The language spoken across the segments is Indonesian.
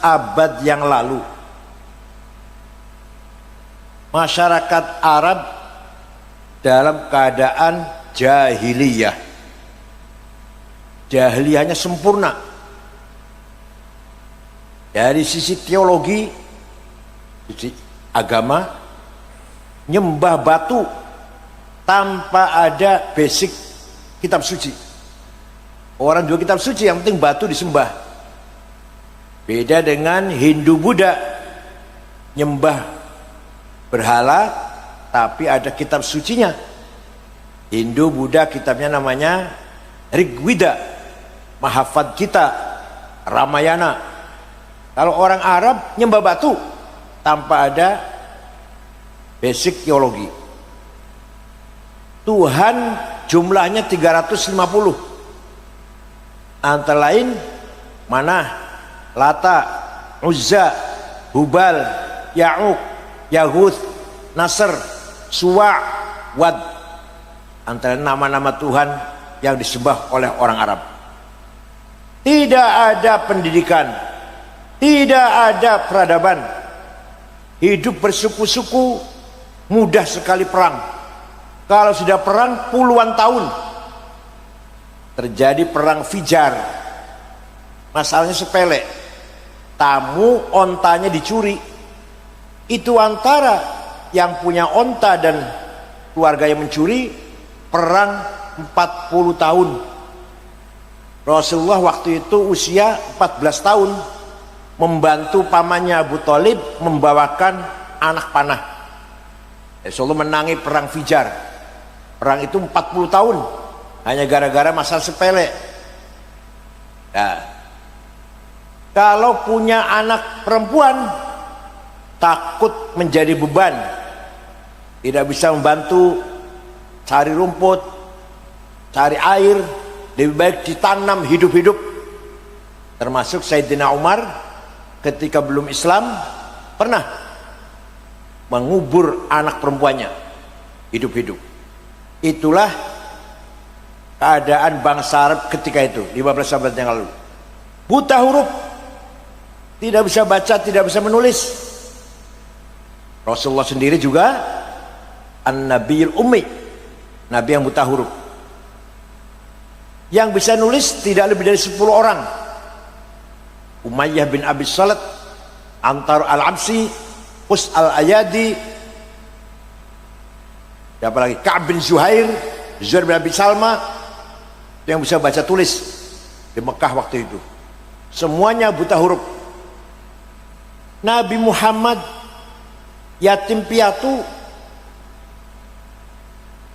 Abad yang lalu masyarakat Arab dalam keadaan jahiliyah. Jahiliyahnya sempurna dari sisi teologi, sisi agama, nyembah batu tanpa ada basic kitab suci. Orang juga kitab suci, yang penting batu disembah. Beda dengan Hindu Buddha, nyembah berhala tapi ada kitab sucinya. Hindu Buddha kitabnya namanya Rigveda, Mahafad Gita, Ramayana. Kalau orang Arab nyembah batu tanpa ada basic teologi. Tuhan jumlahnya 350, antara lain mana? Lata, Uzza, Hubal, Ya'uq, Yahuth, Nasr, Suwa', Wad. Antara nama-nama Tuhan yang disembah oleh orang Arab. Tidak ada pendidikan, tidak ada peradaban, hidup bersuku-suku, mudah sekali perang. Kalau sudah perang puluhan tahun, terjadi perang Fijar. Masalahnya sepele, tamu ontanya dicuri. Itu antara yang punya onta dan keluarga yang mencuri, perang 40 tahun. Rasulullah waktu itu usia 14 tahun, membantu pamannya Abu Thalib membawakan anak panah. Rasulullah menangi perang Fijar. Perang itu 40 tahun hanya gara-gara masalah sepele. Nah, kalau punya anak perempuan takut menjadi beban, tidak bisa membantu cari rumput, cari air, lebih baik ditanam hidup-hidup. Termasuk Sayyidina Umar ketika belum Islam pernah mengubur anak perempuannya hidup-hidup. Itulah keadaan bangsa Arab ketika itu, 15 abad yang lalu. Buta huruf, tidak bisa baca, tidak bisa menulis. Rasulullah sendiri juga An-Nabiyul Ummi, Nabi yang buta huruf. Yang bisa nulis tidak lebih dari 10 orang. Umayyah bin Abi Salat, Antar al-Absi, Qus al-Ayadi, siapa lagi? Ka'ab bin Zuhair, Zuhair bin Abi Salma, yang bisa baca tulis di Mekah waktu itu. Semuanya buta huruf. Nabi Muhammad yatim piatu,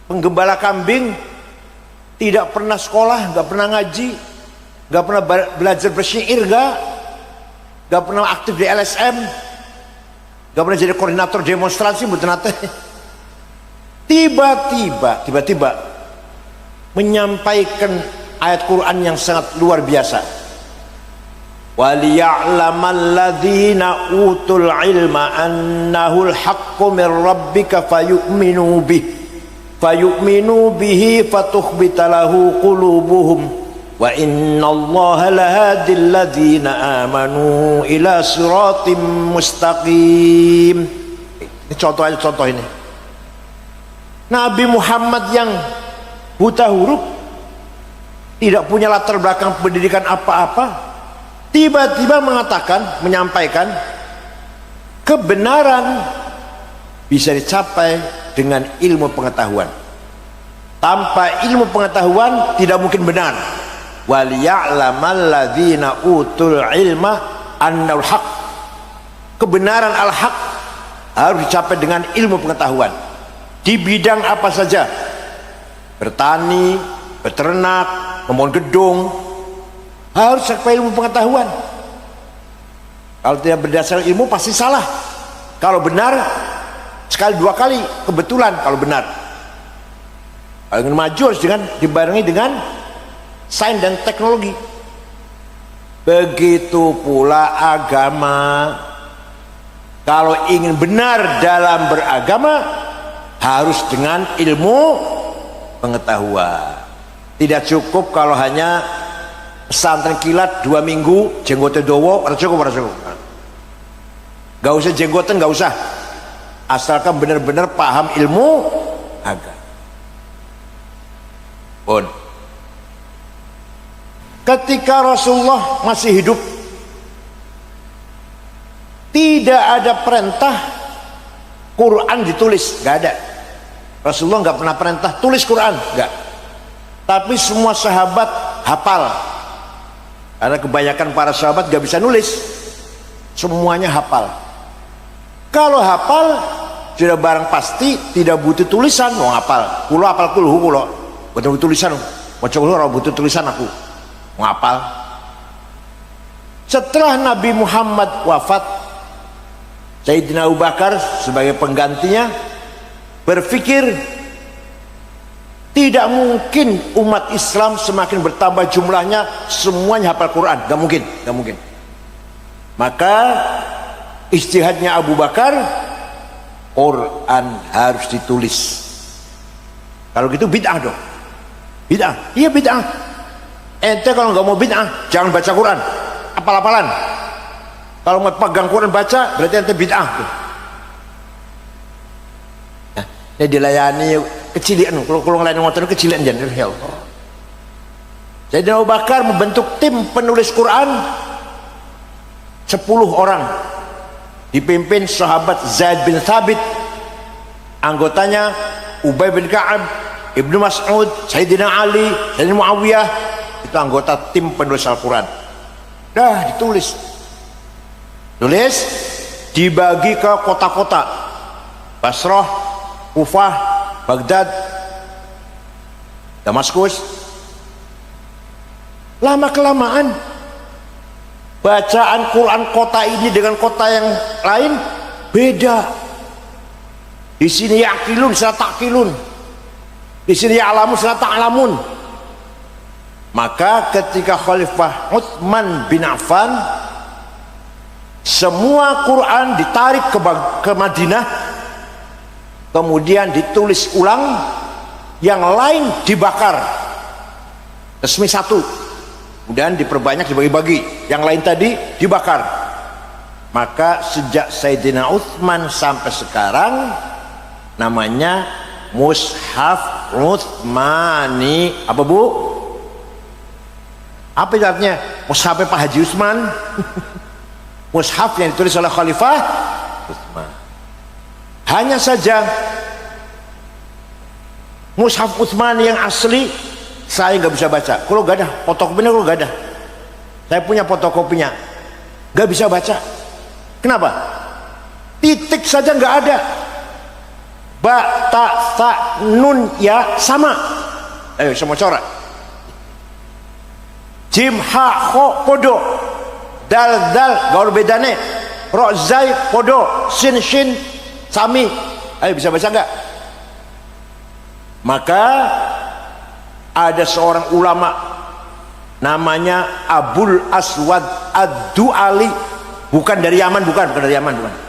penggembala kambing, tidak pernah sekolah, nggak pernah ngaji, nggak pernah belajar bersyair, nggak pernah aktif di LSM, nggak pernah jadi koordinator demonstrasi, betul nate. Tiba-tiba menyampaikan ayat Quran yang sangat luar biasa. وَلِيَعْلَمَ الَّذِينَ أُوتُوا الْعِلْمَ أَنَّهُ الْحَقُّ مِنْ رَبِّكَ فَيُؤْمِنُوا بِهِ فَتُخْبِتَ لَهُ قُلُوبُهُمْ وَإِنَّ اللَّهَ لَهَادِي الَّذِينَ آمَنُوا إِلَى صِرَاطٍ مُسْتَقِيمٍ. Ini contoh ini. Nabi Muhammad yang buta huruf, tidak punya latar belakang pendidikan apa-apa, tiba-tiba mengatakan, menyampaikan kebenaran bisa dicapai dengan ilmu pengetahuan. Tanpa ilmu pengetahuan tidak mungkin benar. Waliya'lamal ladzina utul ilma annal haq. Kebenaran al-haq harus dicapai dengan ilmu pengetahuan. Di bidang apa saja, bertani, beternak, membangun gedung, harus sampai ilmu pengetahuan. Kalau tidak berdasar ilmu pasti salah. Kalau benar sekali dua kali kebetulan kalau benar. Kalau ingin maju harus dibarengi dengan sains dan teknologi. Begitu pula agama. Kalau ingin benar dalam beragama, harus dengan ilmu pengetahuan. Tidak cukup kalau hanya pesantren kilat 2 minggu, jenggotan dowo, ora cukup. Gak usah jenggotan, gak usah. Asalkan benar-benar paham ilmu agama. Pun. Ketika Rasulullah masih hidup, tidak ada perintah Quran ditulis, gak ada. Rasulullah gak pernah perintah tulis Quran, gak. Tapi semua sahabat hafal. Karena kebanyakan para sahabat gak bisa nulis, semuanya hafal. Kalau hafal sudah barang pasti tidak butuh tulisan. Mau hafal, kulo hafal kulhu, kulo butuh tulisan. Mau coba butuh tulisan aku mau hafal. Setelah Nabi Muhammad wafat, Sayyidina Abu Bakar sebagai penggantinya berpikir tidak mungkin umat Islam semakin bertambah jumlahnya semuanya hafal Quran, gak mungkin. Maka ijtihadnya Abu Bakar, Quran harus ditulis. Kalau gitu bid'ah dong. Bid'ah, iya bid'ah. Ente kalau nggak mau bid'ah, jangan baca Quran, apal-apalan. Kalau mau pegang Quran baca, berarti ente bid'ah. Nah, ini dilayani kecilian, kalau ngelayani motor kecilian jangan hell. Jadi Abu Bakar membentuk tim penulis Quran 10 orang, dipimpin sahabat Zaid bin Thabit, anggotanya Ubay bin Ka'ab, Ibnu Mas'ud, Sayyidina Ali, Sayyidina Muawiyah. Itu anggota tim penulis Al-Quran. Dah ditulis, dibagi ke kota-kota: Basrah, Kufah, Baghdad, Damaskus. Lama kelamaan bacaan Quran kota ini dengan kota yang lain beda. Di sini yaqilun, sana taqilun. Di sini ya'lamun, sana ta'lamun. Maka ketika Khalifah Utsman bin Affan, semua Quran ditarik ke Madinah, kemudian ditulis ulang, yang lain dibakar, resmi satu, kemudian diperbanyak, dibagi-bagi, yang lain tadi dibakar. Maka sejak Sayyidina Utsman sampai sekarang namanya Mushaf Utsmani. Apa bu? Apa artinya? Mushaf Pak Haji Utsman. Mushaf yang ditulis oleh Khalifah Utsman. Hanya saja Mushaf Utsman yang asli saya nggak bisa baca. Kalau nggak ada fotokopinya, kalau nggak ada. Saya punya fotokopinya, nggak bisa baca. Kenapa? Titik saja nggak ada. Ba, ta, sa, nun, ya sama. Ayo semua corak. Jim, ha, kho, podo. Dal, dal, gaul bedane. Ro, zai, podo. Sin, shin, sami. Ayo bisa baca nggak? Maka ada seorang ulama namanya Abul Aswad Ad-Du'ali, bukan dari Yaman, bukan dari Yaman.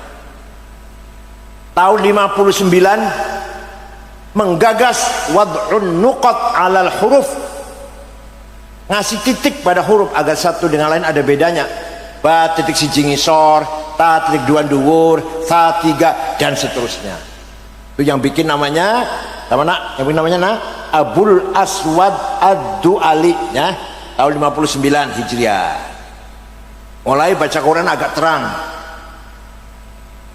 Tahun 59 menggagas wad'un nuqat 'alal huruf, ngasih titik pada huruf agar satu dengan lain ada bedanya. Ba titik siji ngisor, ta titik dua dhuwur, sa tiga, dan seterusnya. Itu yang bikin namanya yang bikin namanya Abul Aswad Ad-Du'ali, ya, tahun 59 Hijriah. Mulai baca Quran agak terang.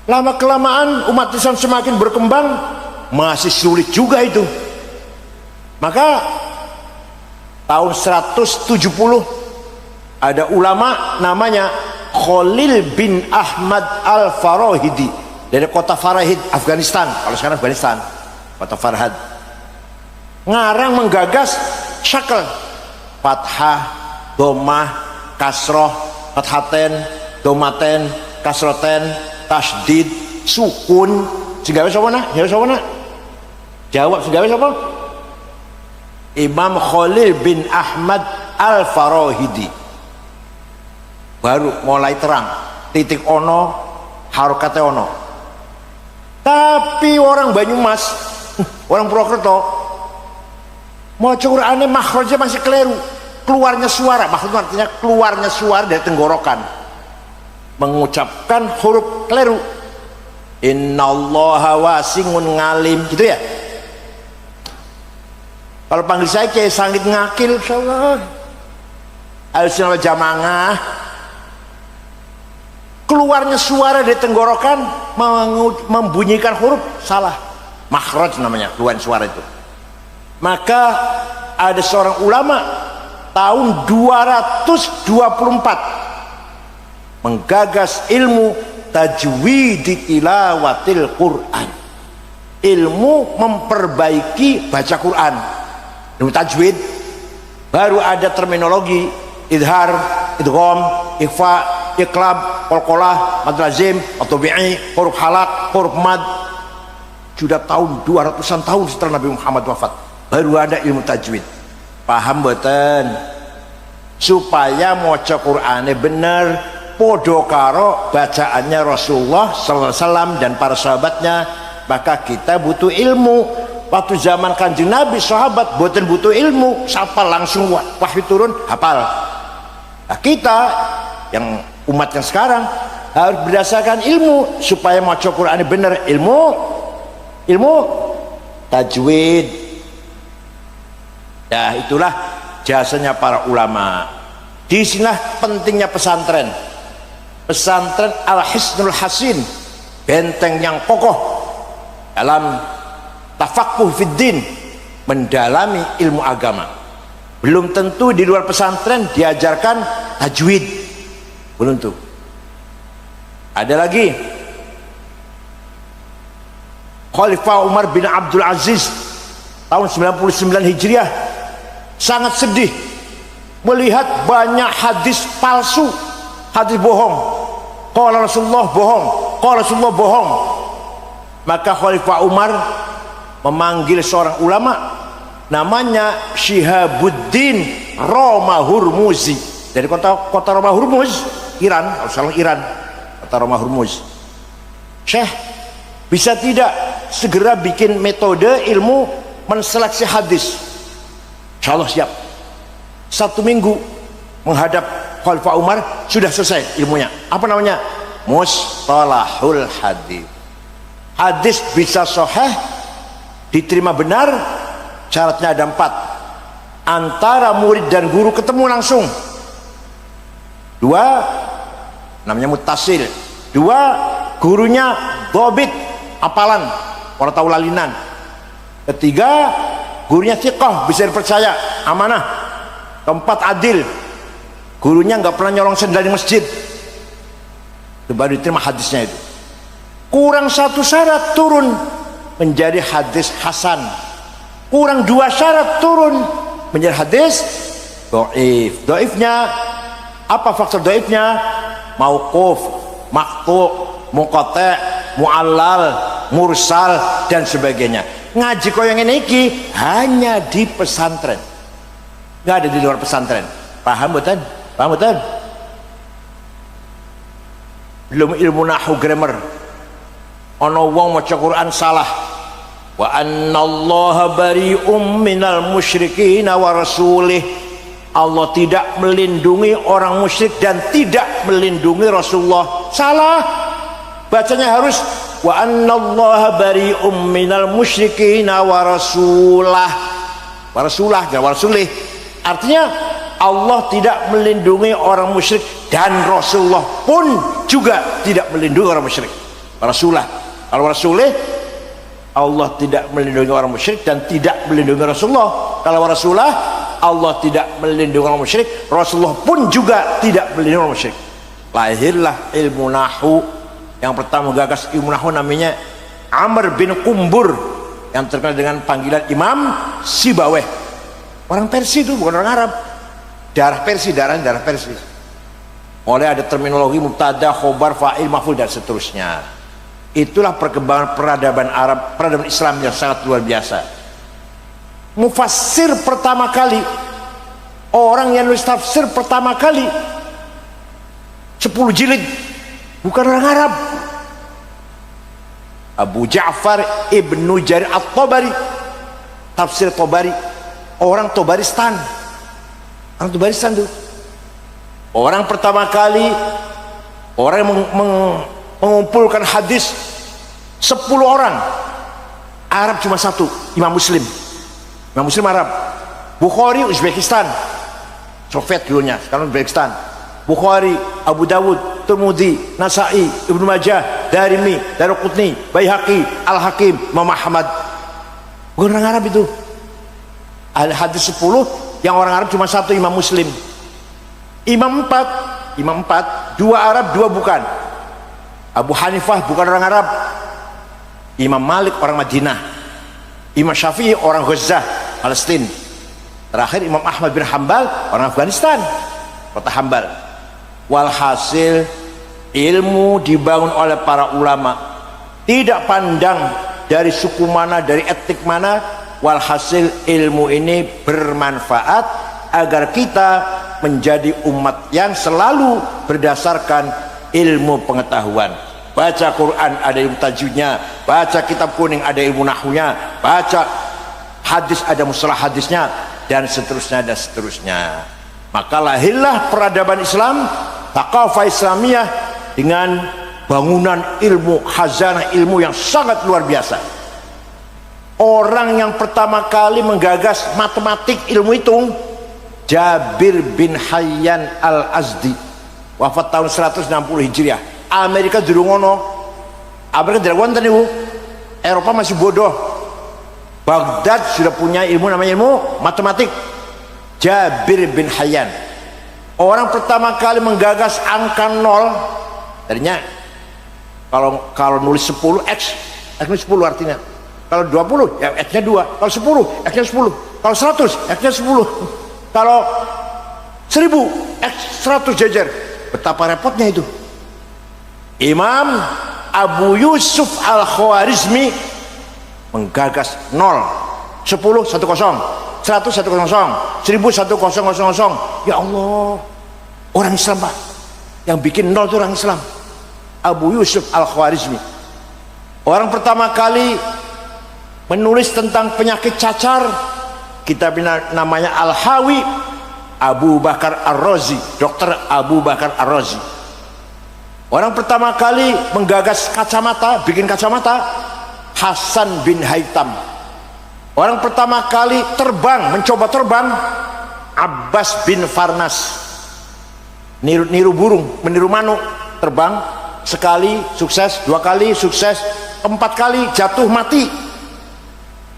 Lama kelamaan umat Islam semakin berkembang, masih sulit juga itu. Maka tahun 170 ada ulama namanya Khalil bin Ahmad Al-Farahidi dari kota Farahid, Afghanistan. Kalau sekarang Afghanistan, kota Farhad, ngarang menggagas syakl, fathah, domah, kasroh, fathaten, domaten, kasroten, tasdid, sukun. Segawe sapa nak? Jawab segawe sapa? Imam Khalil bin Ahmad Al-Farahidi. baru mulai terang, titik ono, harokate ono. Tapi orang Banyumas, orang Purwokerto, mau Qur'annya makhrajnya masih keliru, keluarnya suara, maksudnya artinya keluarnya suara dari tenggorokan, mengucapkan huruf keliru. Innallaha wasi'un ngalim, gitu ya. Kalau panggil saya kayak sangit ngakil, insyaallah Ahlussunnah wal Jamaah, keluarnya suara dari tenggorokan membunyikan huruf salah, makhraj namanya, keluar suara itu. Maka ada seorang ulama tahun 224 menggagas ilmu tajwid tilawatil Quran, ilmu memperbaiki baca Quran, ilmu tajwid. Baru ada terminologi idhar, idgham, ikhfa, iqlab, qalqalah, mad lazim, tabi'i, huruf halaq, huruf mad. Sudah tahun 200-an tahun setelah Nabi Muhammad wafat baru ada ilmu tajwid. Paham mboten? Supaya maca Qur'ane bener podo karo bacaannya Rasulullah sallallahu alaihi wasallam dan para sahabatnya, maka kita butuh ilmu. Waktu zaman Kanjeng Nabi, sahabat boten butuh ilmu, hafal langsung, wahyu turun hafal. Nah, kita yang umat yang sekarang harus berdasarkan ilmu supaya maca Qur'an bener, ilmu tajwid. Ya, itulah jasanya para ulama. Di sinilah pentingnya pesantren. Pesantren Al-Hisnul Hasin, benteng yang kokoh dalam tafaqquh fid din, mendalami ilmu agama. Belum tentu di luar pesantren diajarkan tajwid, belum tentu. Ada lagi Khalifah Umar bin Abdul Aziz tahun 99 Hijriah sangat sedih melihat banyak hadis palsu, hadis bohong. Qala Rasulullah bohong, qala Rasulullah bohong. Maka Khalifah Umar memanggil seorang ulama namanya Syihabuddin Roma Hurmuzi dari kota Roma Hurmuz, Iran, asal Iran, kota Roma Hurmuz. Syekh, bisa tidak segera bikin metode ilmu menseleksi hadis? Insyaallah siap. 1 minggu menghadap Khalifah Umar sudah selesai ilmunya. Apa namanya? Mustalahul hadis. Hadis bisa sahih, diterima benar, syaratnya ada 4. Antara murid dan guru ketemu langsung. 2, namanya muttasil. 2, gurunya dhabit, apalan, orang tahu lalinan. 3, gurunya thiqah, bisa dipercaya, amanah. 4, adil, gurunya nggak pernah nyolong sendal di masjid. Itu baru diterima hadisnya itu. Kurang 1 syarat, turun menjadi hadis hasan. Kurang 2 syarat, turun menjadi hadis dhaif. Dhaifnya apa? Faktor dhaifnya mauquf, maqtu', muqata', mu'allal, mursal dan sebagainya. Ngaji koyo ngene iki hanya di pesantren, nggak ada di luar pesantren. Paham betul? Paham betul? Belum ilmu nahwu, grammar. Ono wong maca Quran salah, wa annallaha bari'um minal musyrikin wa rasulih. Allah tidak melindungi orang musyrik dan tidak melindungi Rasulullah. Salah. Bacanya harus wa annallaha bari'um minal musyrikin wa rasulah. Wa rasulah, jangan wa rasulih. Artinya Allah tidak melindungi orang musyrik dan Rasulullah pun juga tidak melindungi orang musyrik. Rasulah. Kalau Rasulullah, Allah tidak melindungi orang musyrik dan tidak melindungi Rasulullah. Kalau Rasulullah, Allah tidak melindungi orang musyrik, Rasulullah pun juga tidak melindungi orang musyrik. Lahirlah ilmu nahwu. Yang pertama gagas ilmu nahwu namanya Amr bin Qumbur, yang terkenal dengan panggilan Imam Sibaweh. Orang Persia itu, bukan orang Arab. Darah Persia, darah Persia. Mulai ada terminologi mubtada, khobar, fa'il, maf'ul dan seterusnya. Itulah perkembangan peradaban Arab, peradaban Islam yang sangat luar biasa. Mufassir pertama kali, orang yang nulis tafsir pertama kali jilid, bukan orang Arab. Abu Ja'far Ibnu Jarir At-Tabari, tafsir Tabari, orang Tabaristan. Orang Tabaristan tuh orang pertama kali orang yang mengumpulkan hadis 10 orang. Arab cuma satu, Imam Muslim. Imam Muslim Arab. Bukhari Uzbekistan, Soviet dulunya, sekarang Uzbekistan. Bukhari, Abu Dawud, Tirmidzi, Nasa'i, Ibnu Majah, Darimi, Daruqutni, Baihaqi, Al-Hakim, Imam Ahmad. Bukan orang Arab itu. Hadis 10 yang orang Arab cuma satu, Imam Muslim. Imam 4, 2 Arab, 2 bukan. Abu Hanifah bukan orang Arab. Imam Malik orang Madinah. Imam Syafi'i orang Gaza, Palestina. Terakhir Imam Ahmad bin Hambal orang Afghanistan, kota Hambal. Walhasil ilmu dibangun oleh para ulama, tidak pandang dari suku mana, dari etnik mana. Walhasil ilmu ini bermanfaat agar kita menjadi umat yang selalu berdasarkan ilmu pengetahuan. Baca Quran ada ilmu tajwidnya, baca kitab kuning ada ilmu nahwunya, baca hadis ada mustalah hadisnya, dan seterusnya dan seterusnya. Maka lahirlah peradaban Islam, thaqafah Islamiyah, dengan bangunan ilmu, khazanah ilmu yang sangat luar biasa. Orang yang pertama kali menggagas matematik, ilmu hitung, Jabir bin Hayyan Al-Azdi, wafat tahun 160 Hijriah. Amerika durung ngono, Amerika tidak wonten niku. Eropa masih bodoh. Baghdad sudah punya ilmu namanya ilmu matematik. Jabir bin Hayyan, orang pertama kali menggagas angka 0. Tadinya kalau nulis 10 X nya 10 artinya. Kalau 20 ya X nya 2. Kalau 10 X nya 10. Kalau 100 X nya 10. Kalau 1000 X 100 jajar. Betapa repotnya itu. Imam Abu Yusuf Al-Khwarizmi menggagas 0, 10 10, 100 100, 1000 1000. Ya Allah, orang Islam Pak, yang bikin 0 itu orang Islam. Abu Yusuf Al-Khwarizmi, orang pertama kali menulis tentang penyakit cacar. Kitab namanya Al-Hawi. Abu Bakar Ar-Razi, Dr. Abu Bakar Ar-Razi. Orang pertama kali menggagas kacamata, bikin kacamata, Hasan bin Haitam. Orang pertama kali terbang, mencoba terbang, Abbas bin Farnas. Niru burung, meniru manuk, terbang sekali sukses, 2 kali sukses, 4 kali jatuh mati.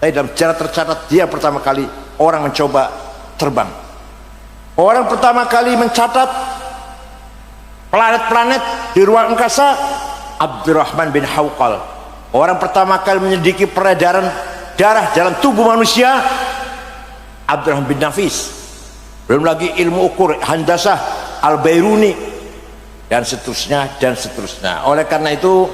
Tapi dalam sejarah tercatat dia pertama kali orang mencoba terbang. Orang pertama kali mencatat planet-planet di ruang angkasa, Abdurrahman bin Hawqal. Orang pertama kali menyelidiki peredaran darah dalam tubuh manusia, Abdurrahman bin Nafis. Belum lagi ilmu ukur handasah, Al-Bairuni, dan seterusnya dan seterusnya. Oleh karena itu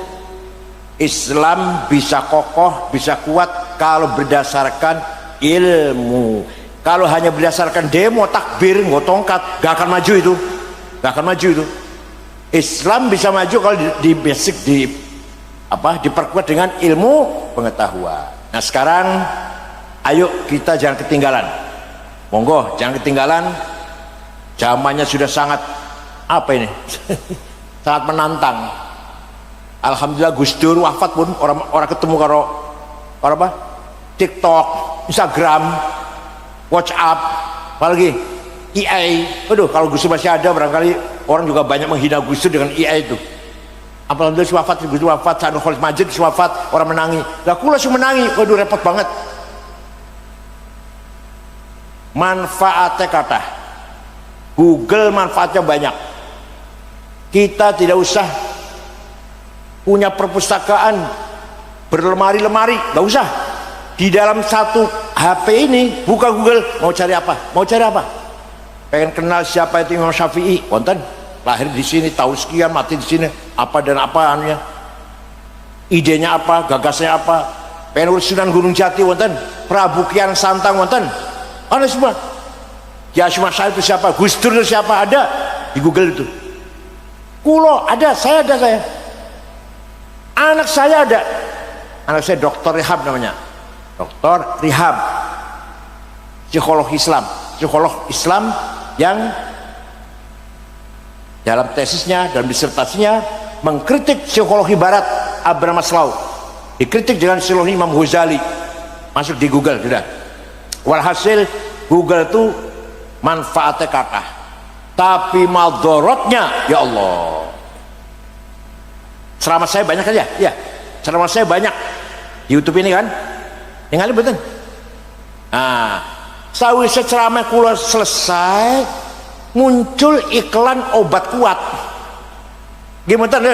Islam bisa kokoh, bisa kuat kalau berdasarkan ilmu. Kalau hanya berdasarkan demo, takbir, nggak tongkat, gak akan maju itu, gak akan maju itu. Islam bisa maju kalau di basic, diperkuat dengan ilmu pengetahuan. Nah sekarang ayo kita jangan ketinggalan, monggo jangan ketinggalan. Zamannya sudah sangat sangat menantang. Alhamdulillah Gus Dur wafat pun orang ketemu karo apa? TikTok, Instagram, WhatsApp, apalagi AI. Aduh, kalau Gus Dur masih ada barangkali orang juga banyak menghina Gus Dur dengan AI itu. Alhamdulillah wafat, Gus Dur wafat, Sanu Khalid Majid wafat, orang menangi. Lah kula sing menangi, waduh repot banget. Manfaatnya kata Google, manfaatnya banyak. Kita tidak usah punya perpustakaan berlemari-lemari, nggak usah. Di dalam satu HP ini buka Google, mau cari apa, pengen kenal siapa itu Imam Syafi'i, wonten, lahir di sini tahun sekian, mati di sini, apa dan apa anunya, idenya apa, gagasnya apa, pengen urus Sunan Gunung Jati, wonten, Prabu Kian Santang, wonten, ada semua. Ya Syekh itu siapa, Gus Dur itu siapa, ada di Google itu. Kulo ada, saya ada saya. Anak saya ada. Anak saya dokter rehab namanya. Dokter rehab. Psikolog Islam. Psikolog Islam yang dalam tesisnya, dalam disertasinya mengkritik psikologi barat Abraham Maslow. Dikritik dengan psikologi Imam Ghazali. Masuk di Google sudah. Walhasil Google itu manfaatnya kathah. Tapi madorotnya ya Allah. Ceramah saya banyak aja, ya. Ceramah saya banyak di YouTube ini kan. Ningali betul. Nah, sawise ceramah kula selesai, muncul iklan obat kuat. Gimana?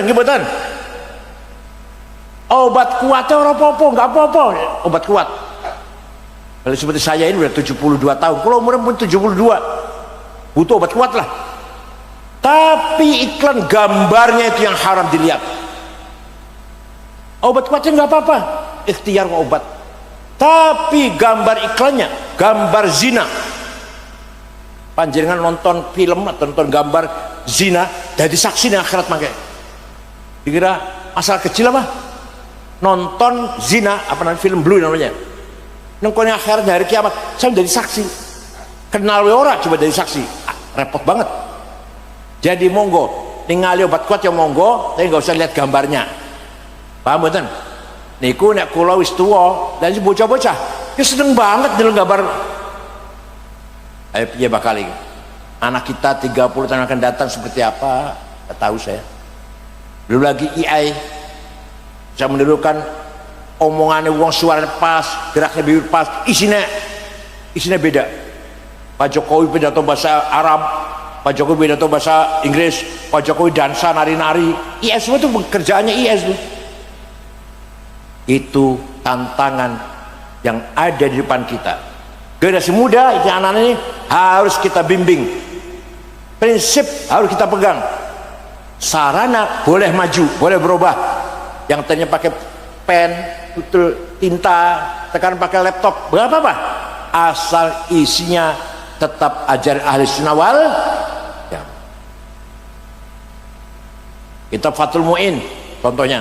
Obat kuatnya orang apa-apa, nggak apa-apa. Obat kuat. Kalau seperti saya ini udah 72 tahun, kalau umurnya pun 72, butuh obat kuat lah. Tapi iklan gambarnya itu yang haram dilihat. Obat kuatnya nggak apa-apa, ikhtiar obat. Tapi gambar iklannya, gambar zina. Panjenengan nonton film atau nonton gambar zina, jadi saksi di akhirat makanya. Dikira asal kecil apa? Nonton zina, apa namanya, film Blue namanya. Nengkonya akhirat hari kiamat, saya jadi saksi. Kenal ora coba jadi saksi, repot banget. Jadi monggo, ningali obat kuat yang monggo, tapi nggak usah lihat gambarnya. Paham betul? Niku nek kula wis tuwa, dan si bocah-bocah, ya seneng banget dengan gambar. Ayo piye bakal iki? Anak kita 30 tahun akan datang seperti apa? Tidak tahu saya. Belum lagi AI, saya menirukan omongannya uang suara pas, geraknya bibir pas, isinya beda. Pak Jokowi pidato bahasa Arab, Pak Jokowi pidato bahasa Inggris, Pak Jokowi dansa nari-nari. IS itu pekerjaannya IS itu. Itu tantangan yang ada di depan kita. Generasi muda, anak-anak ini harus kita bimbing. Prinsip harus kita pegang. Sarana boleh maju, boleh berubah. Yang tadinya pakai pen, tinta, tekan pakai laptop, berapa apa? Asal isinya tetap ajaran ahli sunnah wal ya. Kitab Fathul Mu'in contohnya,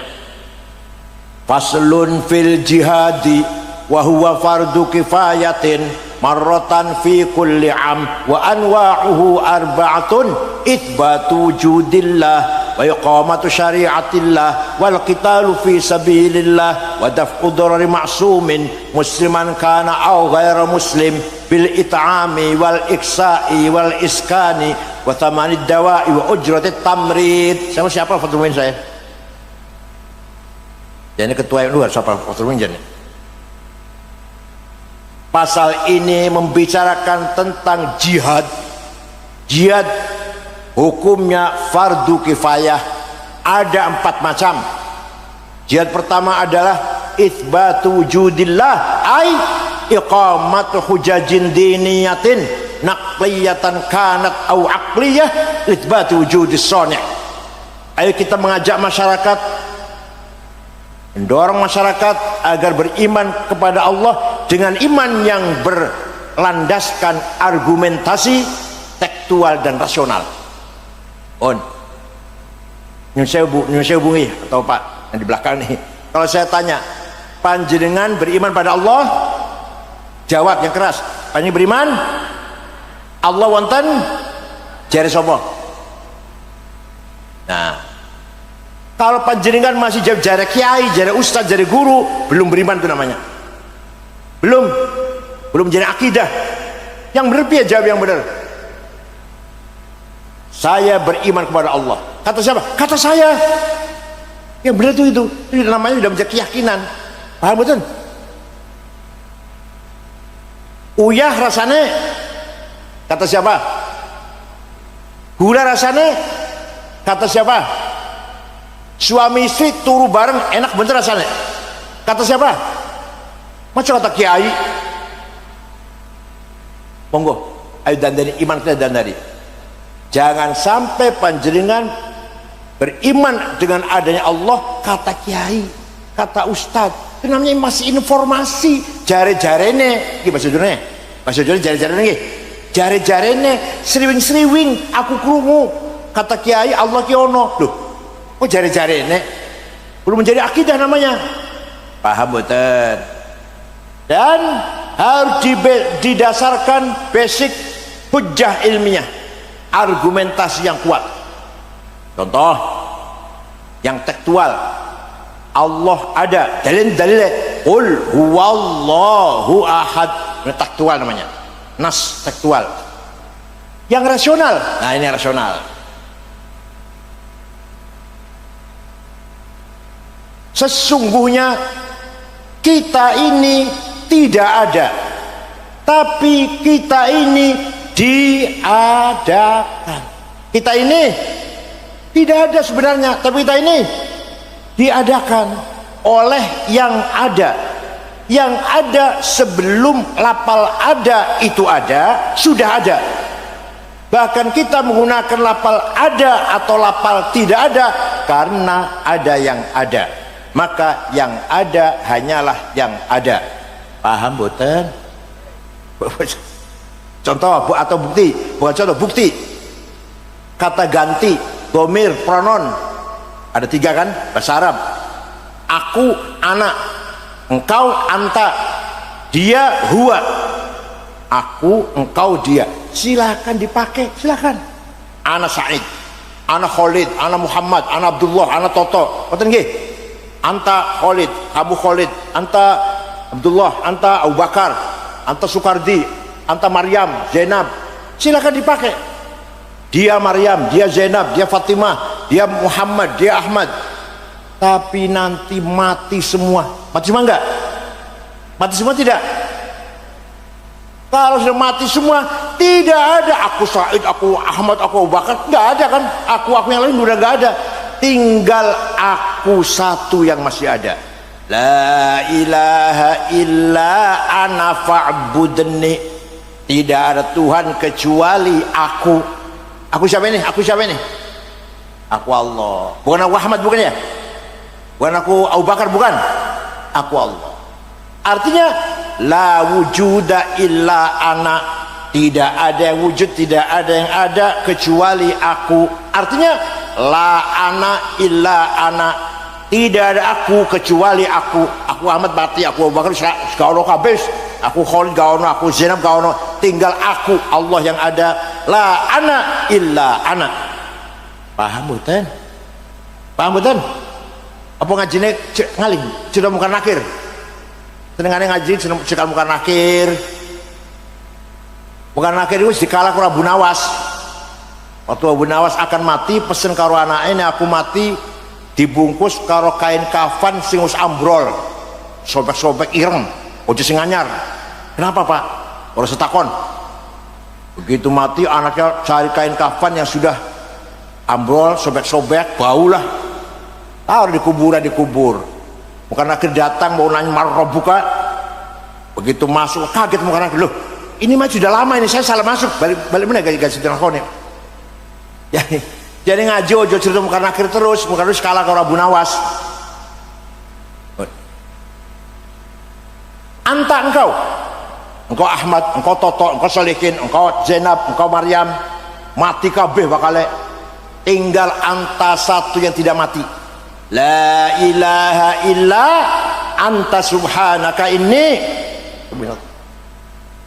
faslun fil jihadi wa huwa fardu kifayatin marratan fi kulli am wa anwa'uhu arba'atun itsbatu wujudillah wa iqamatu syari'atillah wal qitalu fi sabilillah wa daf'u darari ma'sumin musliman kana aw ghaira muslim bil it'ami wal iksa'i wal iskani wa thamanid dawa'i wa ujratit tamrid. Sama siapa Fathul Mu'in saya? Jadi ketua yang luar siapa Fathul Mu'in jadi? Pasal ini membicarakan tentang jihad. Jihad hukumnya fardu kifayah. Ada 4 macam. Jihad pertama adalah itsbatu wujudillah, ai iqamatu hujajin diniyatin naqliyatan kanat au aqliyah itsbatu wujudis shani'. Ayo kita mengajak masyarakat, mendorong masyarakat agar beriman kepada Allah dengan iman yang berlandaskan argumentasi tekstual dan rasional. Nyun sewu bungi atau Pak yang di belakang nih. Kalau saya tanya, panjenengan beriman pada Allah? Jawab yang keras. Panjenengan beriman? Allah wonten? Jare sapa? Nah, kalau panjenengan masih jawab jare kiai, jare ustaz, jare guru, belum beriman itu namanya. Belum jadi akidah. Yang benar piye jawab yang benar? Saya beriman kepada Allah. Kata siapa? Kata saya. Yang benar itu namanya sudah menjadi keyakinan. Paham betul? Uyah rasanya kata siapa? Gula rasanya kata siapa? Suami istri turu bareng enak bener rasanya kata siapa? Macam kata kiai. Monggo ayo dandani iman kita dandani. Jangan sampai panjenengan beriman dengan adanya Allah kata kiai, kata ustad. Itu namanya masih informasi. Jare-jarene iki bahasa Jawa. Bahasa Jawa jare-jarene iki. Jare-jarene sriwing-sriwing aku krungu. kata kiai Allah ki ono. Loh, kok jare-jare nek belum menjadi akidah namanya. Paham betul? Dan harus didasarkan basic hujjah ilmiah, argumentasi yang kuat. Contoh yang tekstual, Allah ada, dalil-dalilnya qul huwallahu ahad, ini tekstual namanya, nas tekstual. Yang rasional, nah ini rasional. Sesungguhnya kita ini tidak ada, tapi kita ini diadakan. Kita ini tidak ada sebenarnya, tapi kita ini diadakan oleh yang ada. Yang ada sebelum lapal ada itu ada, sudah ada. Bahkan kita menggunakan lapal ada atau lapal tidak ada karena ada yang ada. Maka yang ada hanyalah yang ada. Paham boten? Contoh atau bukti, bukan contoh, bukti. Kata ganti, domir, pronon, ada 3 kan bahasa Arab. Aku, anak, engkau, anta, dia, huwa. Aku, engkau, dia. Silakan dipakai, silakan. Ana Said, ana Khalid, ana Muhammad, ana Abdullah, ana Toto. Boten nggih? Anta Khalid, kamu Khalid, anta Abdullah, anta Abu Bakar, anta Sukardi, anta Maryam, Zainab. Silakan dipakai. Dia Maryam, dia Zainab, dia Fatimah, dia Muhammad, dia Ahmad. Tapi nanti mati semua. Mati semua enggak? Mati semua tidak? Kalau sudah mati semua, tidak ada aku Said, aku Ahmad, aku Abu Bakar, enggak ada kan? Aku yang lain udah enggak ada. Tinggal aku satu yang masih ada. La ilaha illa ana fa'budni. Tidak ada Tuhan kecuali aku. Aku siapa ini? Aku siapa ini? Aku Allah. Bukan aku Ahmad, bukan ya? Bukan aku Abu Bakar, bukan. Aku Allah. Artinya la wujuda illa ana. Tidak ada yang wujud, tidak ada yang ada kecuali aku. Artinya la ana illa ana. Tidak ada aku kecuali aku. Aku Ahmad mati, aku Abu Bakar gak ono kabeh. Aku Khalid gak ono, aku Zainab gak ono. Tinggal aku, Allah yang ada. La ana illa ana. Paham betul? Paham betul? Apa ngajine ngaling? Sudah muka nakir. Senengane ngaji sudah muka nakir. Muka nakir itu dikala karo Abu Nawas. Waktu Abu Nawas akan mati, pesen karo anaknya, aku mati dibungkus karo kain kafan sing wis ambrol, sobek-sobek ireng, ojo sing anyar. Kenapa Pak? Ora setakon. Begitu mati anaknya cari kain kafan yang sudah ambrol, sobek-sobek, baulah. Taruh di kuburan, dikubur. Bukan akhir datang mau nanya marrobuka. Begitu masuk kaget muka anak, loh ini mah sudah lama ini, saya salah masuk. Balik mana gaji teleponnya. Jadi ngaji ojo cerita muka akhir terus kalah ke Abu Nawas. Anta engkau Ahmad, engkau Toto, engkau Solihin, engkau Zainab, engkau Maryam, mati kabeh bakale. Tinggal anta satu yang tidak mati. La ilaha illa anta subhanaka inni.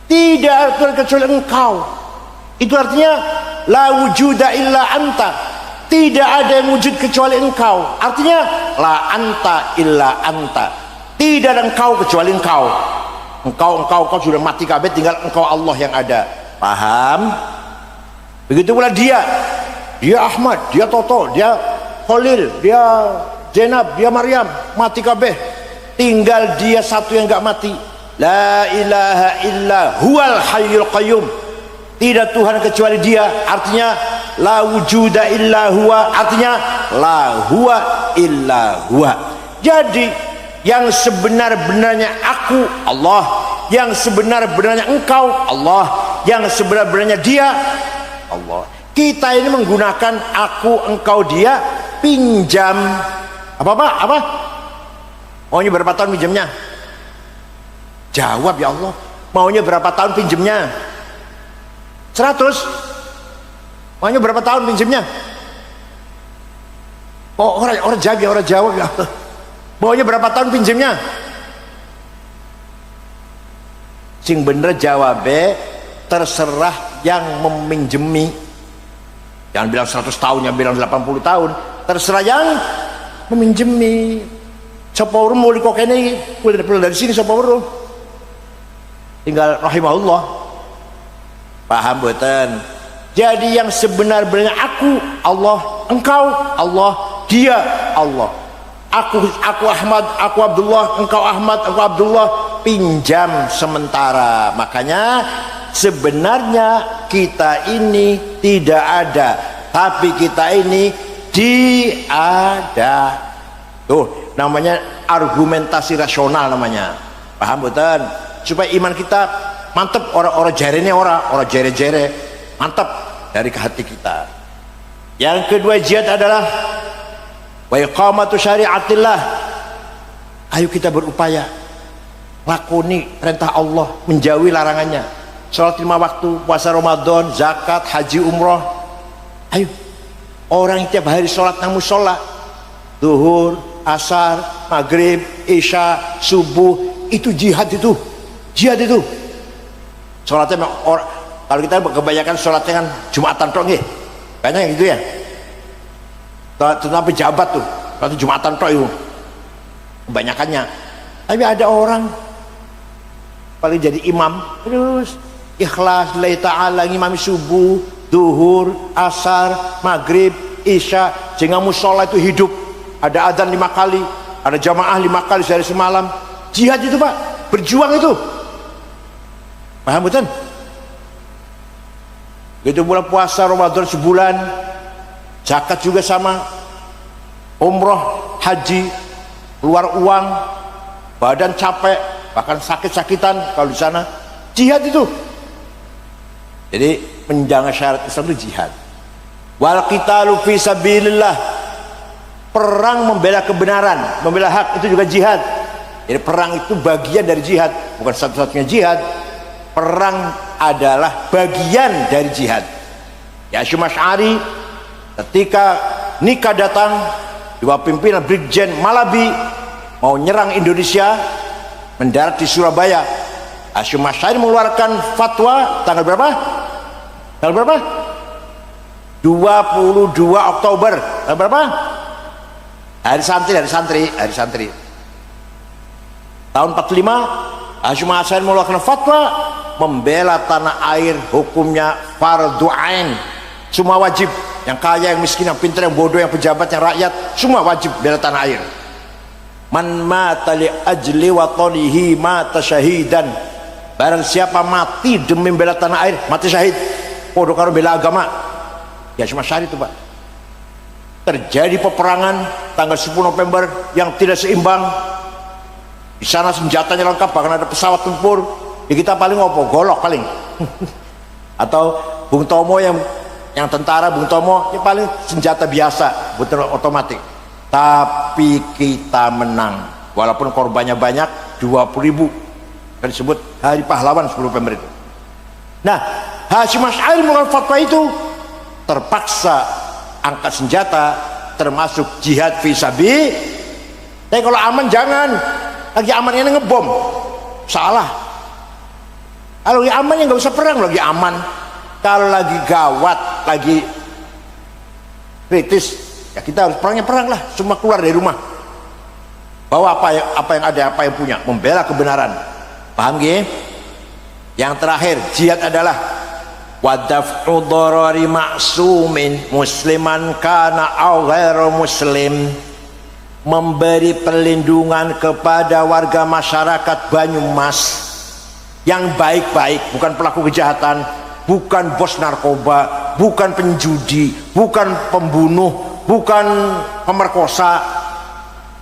Tidak ada kecuali engkau. Itu artinya la wujuda illa anta. Tidak ada yang wujud kecuali engkau. Artinya la anta illa anta. Tidak ada engkau kecuali engkau. Engkau sudah mati kabeh, tinggal engkau Allah yang ada. Paham? Begitu pula dia Ahmad, dia Toto, dia Khalil, dia Zainab, dia Maryam, mati kabeh. Tinggal dia satu yang enggak mati. La ilaha illa huwal hayyul qayyum. Tidak Tuhan kecuali dia. Artinya la wujuda illa huwa. Artinya la huwa illa huwa. Jadi yang sebenar-benarnya aku Allah, yang sebenar-benarnya engkau Allah, yang sebenar-benarnya dia Allah. Kita ini menggunakan aku, engkau, dia, pinjam. Apa? Maunya berapa tahun pinjamnya? Jawab ya Allah. Maunya berapa tahun pinjamnya? 100. Maunya berapa tahun pinjamnya? Oh, orang Jawa ya. Maunya berapa tahun pinjemnya? Sing bener jawab, terserah yang meminjemi. Jangan bilang 100 tahun, yang bilang 80 tahun. Terserah yang meminjemi. Sapa mau kok kene pulang dari sini sapa tinggal rahimahullah. Paham boten? Jadi yang sebenar-benarnya aku Allah, engkau Allah, dia Allah. Aku Ahmad, aku Abdullah, engkau Ahmad, aku Abdullah, pinjam sementara. Makanya sebenarnya kita ini tidak ada, tapi kita ini diada. Tuh namanya argumentasi rasional namanya. Paham betul? Supaya iman kita mantep, orang jarene orang jere-jere mantep dari ke hati kita. Yang kedua jihad adalah wa iqamatu syariatillah. Ayo kita berupaya lakoni perintah Allah, menjauhi larangannya. Salat 5 waktu, puasa Ramadan, zakat, haji, umroh. Ayo, orang yang tiap hari salat nang mushola, zuhur, asar, maghrib, isya, subuh, itu jihad itu. Jihad itu. Salatnya kalau kita kebanyakan salatnya kan Jumatan tok nggih. Banyak yang gitu ya. Tetapi pejabat tuh, salat Jumatan tok itu. Kebanyakannya. Tapi ada orang paling jadi imam terus ikhlas lillahi ta'ala ngimami subuh, zuhur, asar, maghrib, isya, sehingga mushola itu hidup. Ada adzan 5 kali, ada jamaah 5 kali sehari semalam. Jihad itu Pak, berjuang itu. Paham betul? Begitu pula puasa Ramadan sebulan, zakat juga sama, umroh, haji, keluar uang, badan capek, bahkan sakit-sakitan kalau di sana. Jihad itu. Jadi menjaga syarat Islam itu jihad. Wal qitalu fi sabilillah, perang membela kebenaran, membela hak, itu juga jihad. Jadi perang itu bagian dari jihad, bukan satu-satunya jihad. Perang adalah bagian dari jihad. Ya Syekh Asy'ari ketika nikah datang dua pimpinan Brigjen Malabi mau nyerang Indonesia, mendarat di Surabaya. Syekh Asy'ari mengeluarkan fatwa tanggal berapa? Tanggal berapa? 22 Oktober. Tanggal berapa? Hari santri. Tahun 45 Syekh Asy'ari mengeluarkan fatwa membela tanah air, hukumnya fardhu ain, semua wajib. Yang kaya, yang miskin, yang pintar, yang bodoh, yang pejabat, yang rakyat, semua wajib bela tanah air. Man mata li ajli watanihi mata syahidan. Barang siapa mati demi bela tanah air, mati syahid. Podo karo bela agama. Ya cuma syahid itu Pak. Terjadi peperangan tanggal 10 November yang tidak seimbang. Di sana senjatanya lengkap, bahkan ada pesawat tempur. Ya kita paling ngopo, golok paling. Atau Bung Tomo yang tentara, Bung Tomo ya paling senjata biasa, bukan otomatis. Tapi kita menang, walaupun korbannya banyak, 20.000. Kan disebut Hari Pahlawan 10 November itu. Nah, Syekh Asy'ari mengeluarkan fatwa itu, terpaksa angkat senjata, termasuk jihad fisabi. Tapi kalau aman jangan. Lagi aman ini ngebom, salah. Kalau lagi aman ya nggak usah perang. Lagi aman, kalau lagi gawat, lagi kritis, ya kita harus perang lah. Semua keluar dari rumah, bawa apa yang ada, apa yang punya, membela kebenaran. Paham gak? Yang terakhir jihad adalah wadaf'u dharari ma'sumin musliman kana aw ghairu muslim, memberi perlindungan kepada warga masyarakat Banyumas yang baik-baik, bukan pelaku kejahatan, bukan bos narkoba, bukan penjudi, bukan pembunuh, bukan pemerkosa.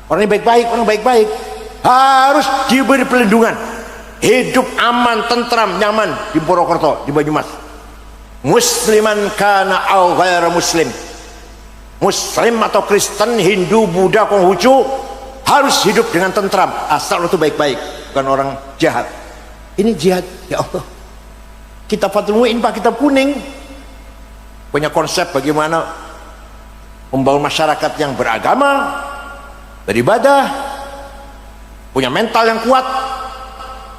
Orang yang baik-baik harus diberi perlindungan, hidup aman, tentram, nyaman di Purwokerto, di Banyumas. Musliman kana au ghairu muslim, Muslim atau Kristen, Hindu, Buddha, Konghucu, harus hidup dengan tentram asal itu baik-baik, bukan orang jahat. Ini jihad. Ya Allah, kitab Fathul Mu'in Pak, kitab kuning, punya konsep bagaimana membangun masyarakat yang beragama, beribadah, punya mental yang kuat,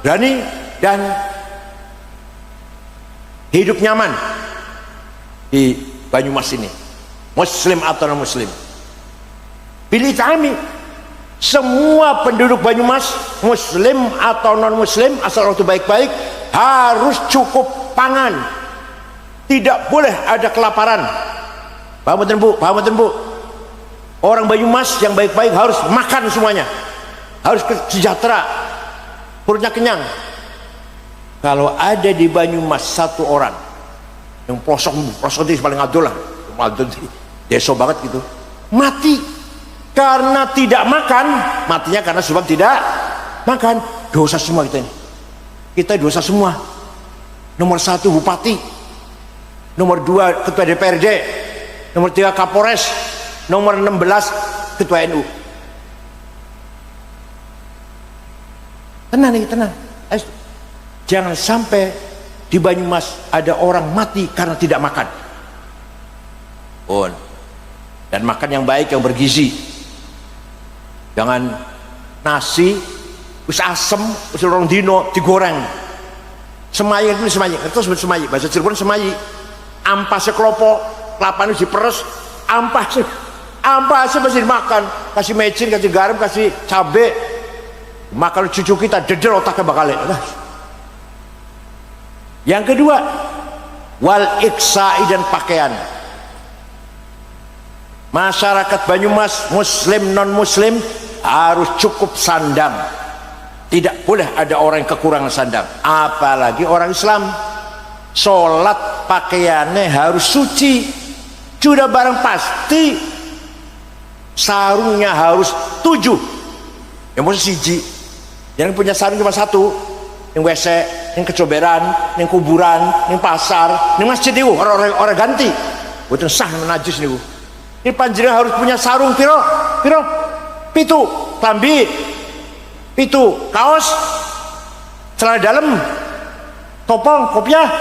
berani, dan hidup nyaman di Banyumas ini, muslim atau non muslim. Pilih kami, semua penduduk Banyumas, muslim atau non muslim, asal itu baik-baik, harus cukup pangan, tidak boleh ada kelaparan. Paham betul bu? Paham betul bu? Orang Banyumas yang baik-baik harus makan semuanya, harus sejahtera, perutnya kenyang. Kalau ada di Banyumas satu orang yang pelosok itu paling adol lah, deso banget gitu, mati karena tidak makan, matinya karena sebab tidak makan. Dosa semua kita ini, kita dosa semua. Nomor 1 bupati, nomor 2 ketua DPRD, nomor 3 Kapolres, nomor 16 ketua NU. Tenang nih, tenang. Jangan sampai di Banyumas ada orang mati karena tidak makan. Dan makan yang baik, yang bergizi. Jangan nasi wis asem, wis rong dino digoreng. Semayi itu semayi, itu sebut semayi. Bahasa Cirebon semayi. Ampasnya kelopo, kelapanya diperes, ampasnya masih dimakan. Kasih mecin, kasih garam, kasih cabai. Makan cucu kita deder otaknya bakal. Yang kedua, wal iksai dan pakaian. Masyarakat Banyumas, muslim non muslim, harus cukup sandang. Tidak boleh ada orang yang kekurangan sandang, apalagi orang Islam. Sholat pakaiannya harus suci, sudah barang pasti. Sarungnya harus 7, yang mau siji. Yang punya sarung cuma 1, yang WC, yang kecoberan, yang kuburan, yang pasar, yang masjid itu orang ganti. Bukan sah najis nih. Ini panjenengan harus punya sarung piro, 7 tambi, 7 kaos, celana dalam, topong, kopiah.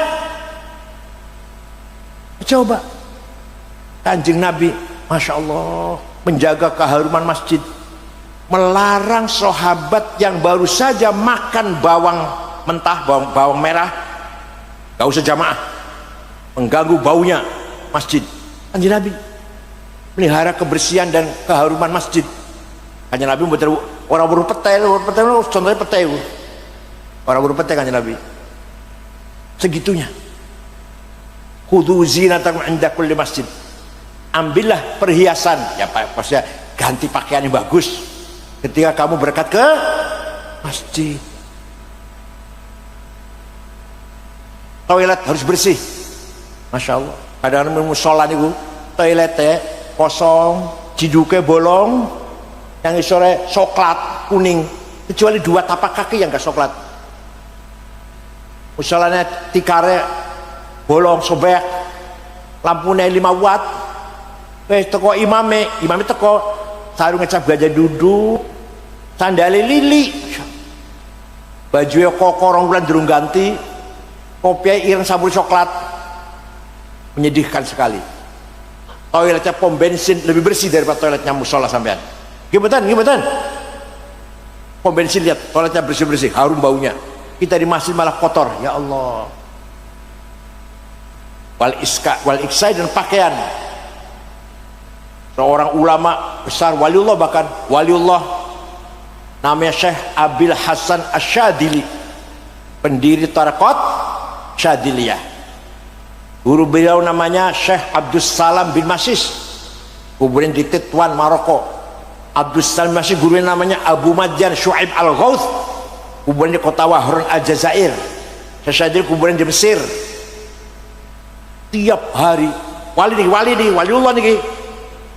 Coba Kanjeng Nabi, Masya Allah, menjaga keharuman masjid, melarang sahabat yang baru saja makan bawang mentah, bawang merah, gak usah jamaah, mengganggu baunya masjid. Kanjeng Nabi melihara kebersihan dan keharuman masjid. Kanjeng Nabi betul orang berpetel contohnya petel, orang berpetel Kanjeng Nabi segitunya. Khudhu zinatakum inda kulli masjid, ambillah perhiasan, ya maksudnya ganti pakaian yang bagus ketika kamu berangkat ke masjid. Toilet harus bersih, Masya Allah. Kadang-kadang musola niku toiletnya kosong, ciduke bolong, yang isore coklat kuning, kecuali 2 tapak kaki yang gak coklat. Musolanya tikare bolong sobek, lampunya 5 watt. Teko imame teko sarung ngecap gajah duduk, sandali lili, bajunya kokorong bulan durung ganti, kopiah ireng sabun coklat. Menyedihkan sekali. Toiletnya pom bensin lebih bersih daripada toiletnya musola sampean. Gimana? Pom bensin lihat toiletnya bersih-bersih, harum baunya. Kita di masjid malah kotor. Ya Allah. Wal iksai dan pakaian. Seorang ulama besar, waliullah, bahkan waliullah, namanya Syekh Abil Hasan Asyadili, pendiri tarekat Syadiliyah. Guru beliau namanya Syekh Abdus Salam bin Masis, kuburan di Tetuan Maroko. Abdus Salam bin Masis gurunya namanya Abu Madjan Syuaib Al-Ghauth, kuburan di kota Wahron Al-Jazair. Syekh Syadili kuburan di Mesir. Tiap hari waliullah nih,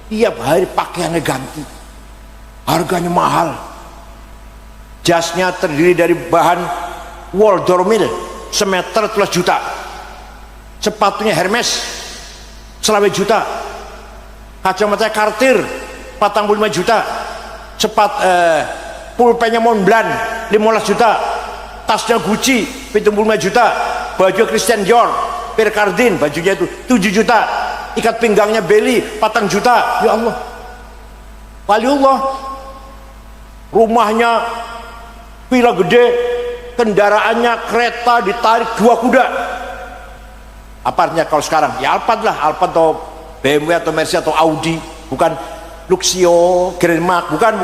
tiap hari pakaiannya ganti, harganya mahal. Jasnya terdiri dari bahan wool dormil semeter 12 juta, sepatunya Hermes 11 juta, kacamata Cartier 45 juta, pulpennya Montblanc 15 juta, tasnya Gucci 75 juta, baju Christian Dior, Pierre Cardin bajunya itu 7 juta, ikat pinggangnya beli 4 juta. Ya Allah, waliullah, rumahnya villa gede, kendaraannya kereta ditarik 2 kuda. Apa artinya kalau sekarang? Ya Alphard lah, Alphard atau BMW atau Mercy atau Audi, bukan Luxio, Grand Mark, bukan.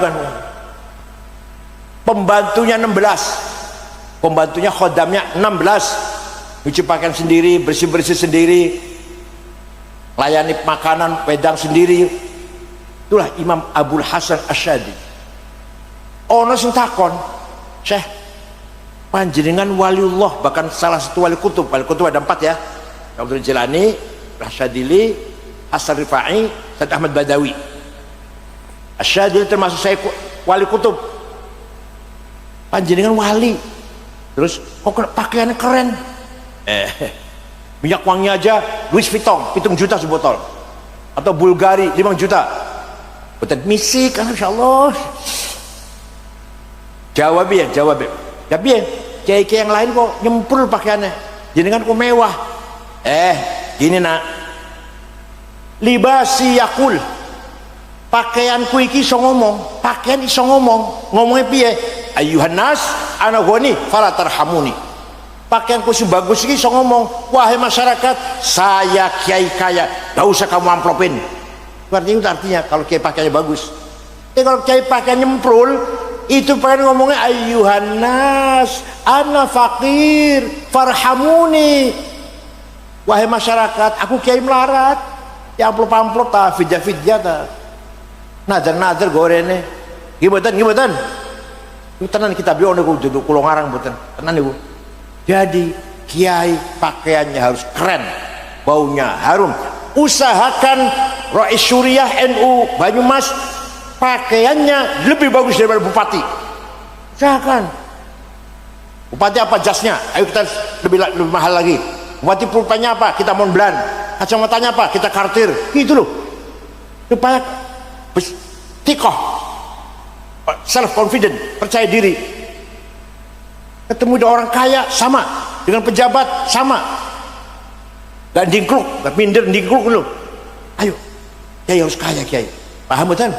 Pembantunya 16, pembantunya khodamnya 16, nyuci pakaian sendiri, bersih-bersih sendiri, layani makanan, wedang sendiri. Itulah Imam Abul Hasan Asy'adi. Ono sing takon, Syekh, panjenengan waliullah, bahkan salah satu wali kutub ada 4 ya, Abdul Jilani, Asy'adili, Hasan Rifai, Said Ahmad Badawi. Asy'adili termasuk saya wali kutub. Panjenengan wali, terus kok pakaiannya keren, minyak wangi aja Louis Vuitton 7 juta sebotol, atau Bulgari 5 juta, bukan misik, insyaallah. Jawab ya, tapi ya kayak yang lain kok nyemprul pakaiannya, jenengan kok mewah. Gini nak, libasi yakul, pakaianku iki iso ngomong, pakaian iso ngomong, ngomongnya piye? Ayuhan nas ana ghani fala tarhamuni. Pakaianku sing bagus iki iso ngomong, wahai masyarakat, saya kiai kaya, gak usah kamu amplopin. Artinya kalau kiai pakaiannya bagus. Kalau kiai pakaiannya nyemprul, itu pengen ngomongnya ayuhan nas ana fakir farhamuni. Wahai masyarakat, aku kiai melarat, ya amplop-amplop ta fidya-fidya ta. Nazar gorene. Gimana? Tenan kita biar niku duduk kula ngarang mboten. Tenan niku. Jadi kiai pakaiannya harus keren, baunya harum. Usahakan Rais Syuriah NU Banyumas pakaiannya lebih bagus daripada bupati. Usahakan. Bupati apa jasnya? Ayo kita lebih mahal lagi. Bupati pulpennya apa? Kita Montblanc. Kacamatanya apa? Kita Cartier. Gitu loh. Supaya tikoh, self confident, percaya diri. Ketemu dengan orang kaya sama, dengan pejabat sama, gak dingkluk, gak minder dingkluk dulu. Ayo, kiai harus kaya, kiai. Paham betul?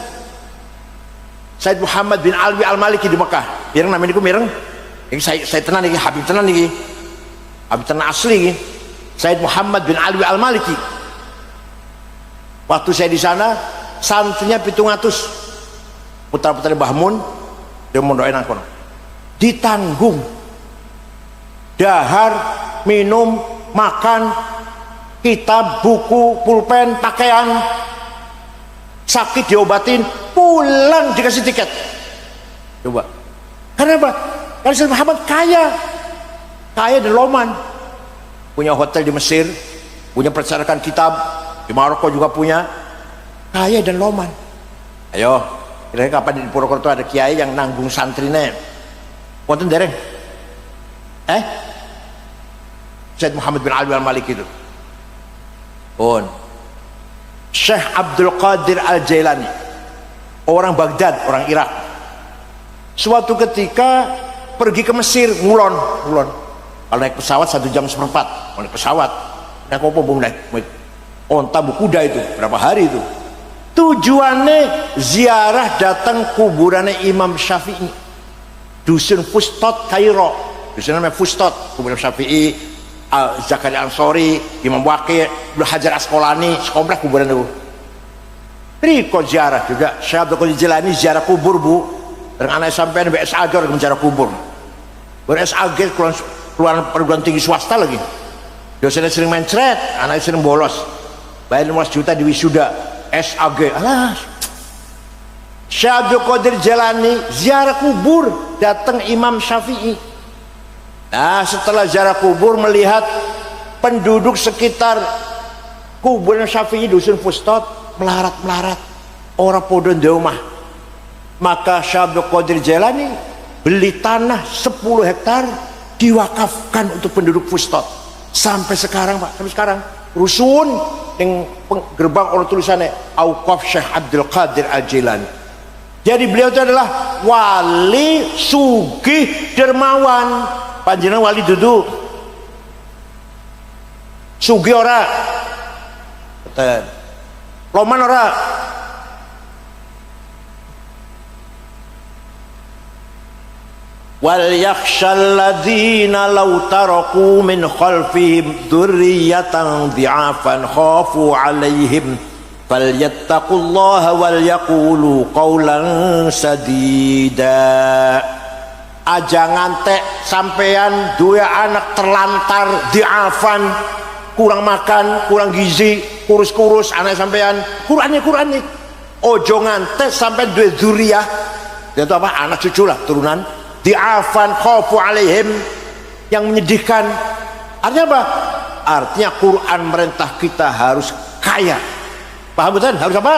Said Muhammad bin Alwi Al-Maliki di Mekah, mireng namanya itu mireng. Ini saya tenan ini, Habib tenan ini, Habib tenan asli ini. Said Muhammad bin Alwi Al-Maliki. Waktu saya di sana, santrinya 700, putar-putar Mbah Mun, dia mau doain aku. Ditanggung, dahar, minum, makan, kitab, buku, pulpen, pakaian, sakit diobatin, pulang dikasih tiket. Coba, karena apa? Karena Said Muhammad kaya dan loman, punya hotel di Mesir, punya percetakan kitab di Maroko juga punya, kaya dan loman. Ayo, kira-kira kapan di Purwokerto ada kiai yang nanggung santrinya? Wonten dereng? Said Muhammad bin Alwi Al-Maliki itu. Pun Syekh Abdul Qadir Al-Jailani, orang Baghdad, orang Irak. Suatu ketika pergi ke Mesir, ngulon. Kalau naik pesawat 1,4 jam, mau naik pesawat, naik apa mau naik onta kuda itu berapa hari itu. Tujuannya ziarah datang kuburannya Imam Syafi'i, dusun Fustot Kairo. Dusun namanya Fustot, kuburan Syafi'i, Zakaria Ansori, Imam Waqi', Ibnu Hajar Asqalani, sekomplek kuburan itu. Riko ziarah juga. Syekh Abdul Qadir Jilani ziarah kubur bu. Dengan anak sampai BSAG orang menziarah kubur. BSAG keluaran perguruan tinggi swasta lagi. Dosennya sering mencret, anaknya sering bolos. Bayar 15 juta di wisuda. SAG, alas. Syekh Abdul Qadir Jilani ziarah kubur, datang Imam Syafi'i. Nah, setelah ziarah kubur melihat penduduk sekitar kuburan Syafi'i dusun Fustot melarat, orang podo di rumah. Maka Syekh Abdul Qadir Jilani beli tanah 10 hektar diwakafkan untuk penduduk Fustot. Sampai sekarang Pak, sampai sekarang rusun yang gerbang orang tulisannya Auqaf Syekh Abdul Qadir Al-Jilani. Jadi beliau itu adalah wali sugih dermawan. Panjenengan wali duduk sugih ora, Loman ora. Wal yakhshal ladzina law taraku min khalfihim dzurriyyatan dhi'afan khafu 'alaihim falyattaqullaha wal yaqulu qawlan sadida. Aja ngantek sampean duwe anak terlantar dhi'afan, kurang makan, kurang gizi, kurus-kurus anak sampean, Qur'ane ojo ngantek sampai duwe dzurriyah, itu apa, anak cucu lah, turunan, di'afan khafu alaihim, yang menyedihkan. Artinya apa? Artinya Quran merintah kita harus kaya. Paham betul? Harus apa?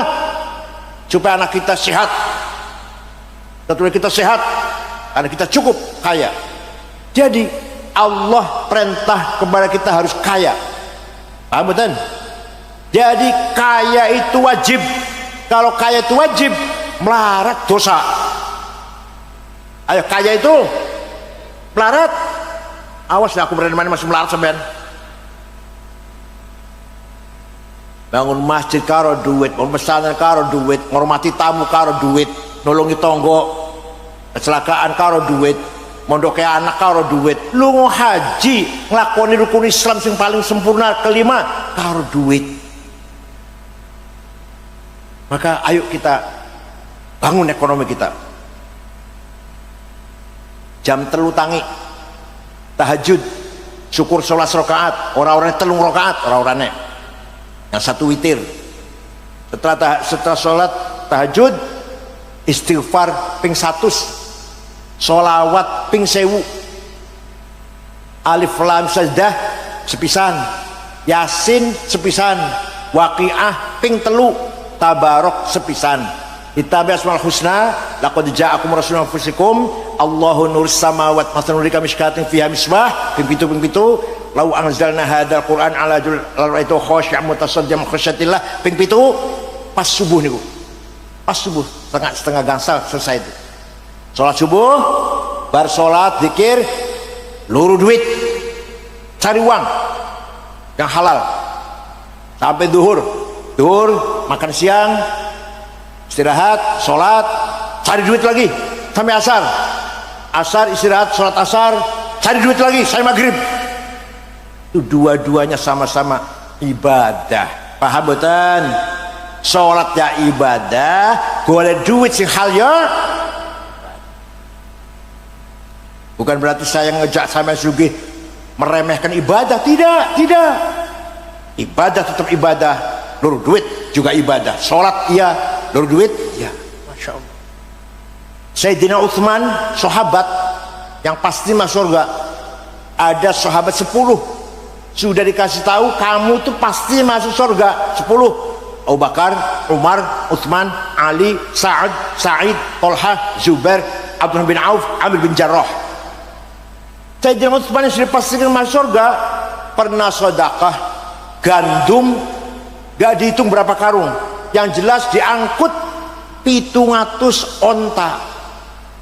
Supaya anak kita sehat, keturunan kita sehat, karena kita cukup kaya. Jadi Allah perintah kepada kita harus kaya. Paham betul? Jadi kaya itu wajib. Kalau kaya itu wajib, melarat dosa. Ayo, kaya itu melarat. Awas lah, aku berani mana masih melarat sampean. Bangun masjid karo duit, bangun pesantren karo duit, ngormati tamu karo duit, nolongi tonggo, kecelakaan karo duit, mondok anak karo duit, lu mau haji ngelakoni rukun Islam yang paling sempurna kelima karo duit. Maka ayo kita bangun ekonomi kita. Jam 3 tangi tahajud, syukur 11 rakaat, orang-orangnya 3 rakaat, orang-orangnya yang 1 witir. Setelah sholat tahajud, istighfar ping 100, sholawat ping 1000, alif lam sajdah sepisan, yasin sepisan, waqiah ping 3, tabarok sepisan. Ditabi asmaul husna, laqad ja'akum rasulun min anfusikum, Allahu nurus samawati mathalu kamishkatin fiha misbah, ping 7 lau anzalna hadzal Qur'an ala itu khashi'an mutasaddian khasyatillah, ping 7 pas subuh niku. Pas subuh setengah gangsal selesai itu. Salat subuh, bar salat zikir, luru duit, cari uang yang halal sampai duhur makan siang, istirahat, sholat, cari duit lagi sampai asar istirahat, sholat asar, cari duit lagi sampai maghrib. Itu dua-duanya sama-sama ibadah. Paham betul? Sholat ya ibadah, golek duit sing hal ya. Bukan berarti saya ngejak sampai sugih meremehkan ibadah, tidak. Ibadah tetap ibadah, lur duit juga ibadah. Sholat iya, lur duit iya. Masya Allah. Sayyidina Utsman, sahabat yang pasti masuk surga. Ada sahabat 10 sudah dikasih tahu kamu tuh pasti masuk surga. 10: Abu Bakar, Umar, Utsman, Ali, Sa'id, Thalhah, Zubair, Abdurrahman bin Auf, Amir bin Jarrah. Sayyidina Utsman yang sudah dipastikan masuk surga pernah sedekah gandum, gak dihitung berapa karung, yang jelas diangkut 700 onta.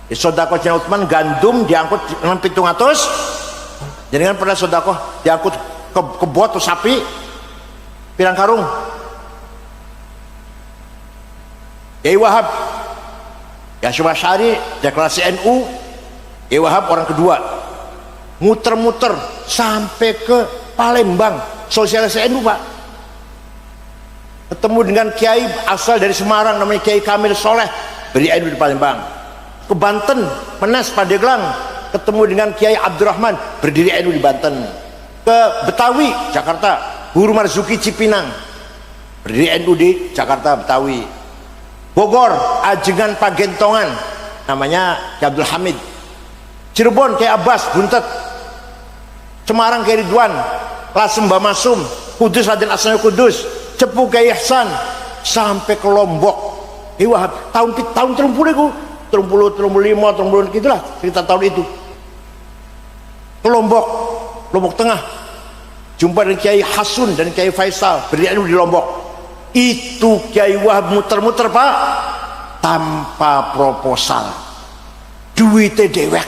Di sedekah Sayyidina Utsman gandum diangkut dengan 700. Jadi kan pernah sedekah diangkut kebo atau sapi pirang karung. Kiai Wahab Hasyim Asy'ari deklarasi NU. Kiai Wahab orang kedua, muter-muter sampai ke Palembang sosialisasi NU, Pak. Ketemu dengan kiai asal dari Semarang namanya Kiai Kamil Soleh, beri NU di Palembang. Ke Banten, Menes, Pandeglang, ketemu dengan Kiai Abdurrahman, berdiri NU di Banten. Ke Betawi, Jakarta, Guru Marzuki Cipinang, berdiri NU di Jakarta, Betawi. Bogor, Ajengan Pagentongan, namanya Kiai Abdul Hamid. Cirebon, Kiai Abbas Buntet. Semarang, Kiai Ridwan, Lasem Bamasum, Kudus Raden Asnawi Kudus, Cepu Kiai Ihsan, sampai ke Lombok. Wahab tahun 30 35 gitulah cerita tahun itu. Ke Lombok Tengah, jumpa dengan Kiai Hasun dan Kiai Faisal, berdiri di Lombok. Itu Kiai Wahab muter-muter, Pak, tanpa proposal, duitnya dewek.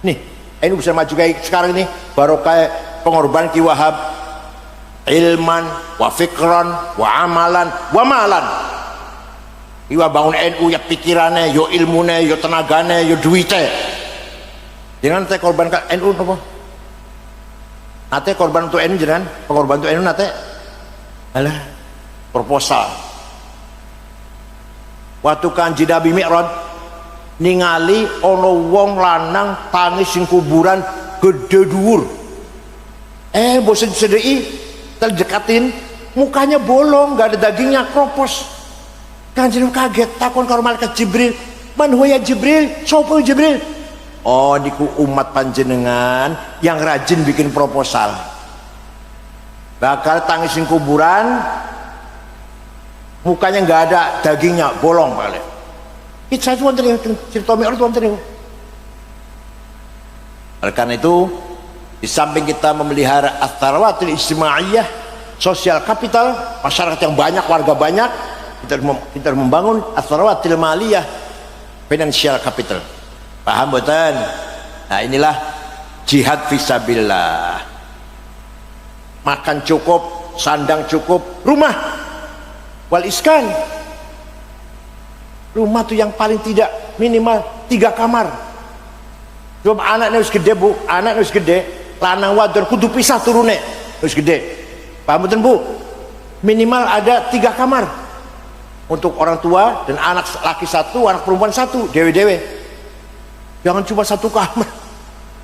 Nih, ini bisa maju kayak sekarang ini, baru kayak pengorbanan Kiai Wahab. ilman wa fikran wa amalan wa malan. Iwa bangun NU ya pikirannya, yo ilmune, yo tenagane, yo duite. Jangan teh korban ke NU apa? Nate korban untuk NU jangan, korban untuk NU nate. Alah, proposal. Waktu Kanjeng Nabi Mi'raj ningali ono wong lanang tangis sing kuburan gede dhuwur. Bosen sedei terdekatin, mukanya bolong, gak ada dagingnya, kropos. Kanjeng kaget, takon karo malaikat Jibril, man huwa ya Jibril, sapa Jibril? Oh, niku umat panjenengan yang rajin bikin proposal. Bakal tangis sing kuburan, mukanya nggak ada dagingnya, bolong balik. Itu cuma cerita Mi'raj wonten niku. Oleh karena itu, di samping kita memelihara at-tarawatil ijtimaiyah, sosial kapital, masyarakat yang banyak, warga banyak, kita membangun at-tarawatil maliyah, financial capital. Paham boten? Nah, inilah jihad fisabilillah. Makan cukup, sandang cukup, rumah wal iskan. Rumah tuh yang paling tidak minimal 3 kamar. Coba anaknya harus gede, Bu, anaknya harus gede, lanang wadon kudu pisah turune, harus gede. Paham boten, Bu? Minimal ada 3 kamar untuk orang tua dan anak laki 1, anak perempuan 1, dewe-dewe. Jangan cuma 1 kamar.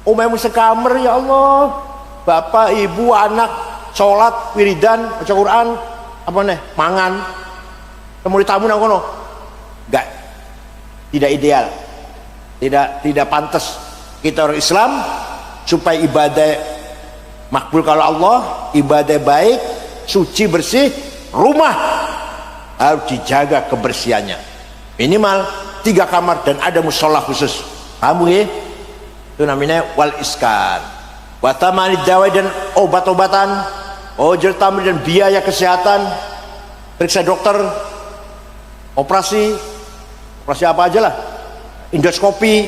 Umumnya sekamar, ya Allah. Bapak, ibu, anak sholat, wiridan, baca Quran, apa nih, mangan. Kemudian tamu nang kono. Enggak. Tidak ideal. Tidak pantas. Kita orang Islam supaya ibadah makbul kalau Allah, ibadah baik, suci, bersih, rumah harus dijaga kebersihannya. Minimal 3 kamar dan ada musola khusus. Paham ya? Itu namanya wal iskan. Wa tamanid dawai dan obat-obatan, ojol tamrin dan biaya kesehatan, periksa dokter, operasi apa aja lah, endoskopi,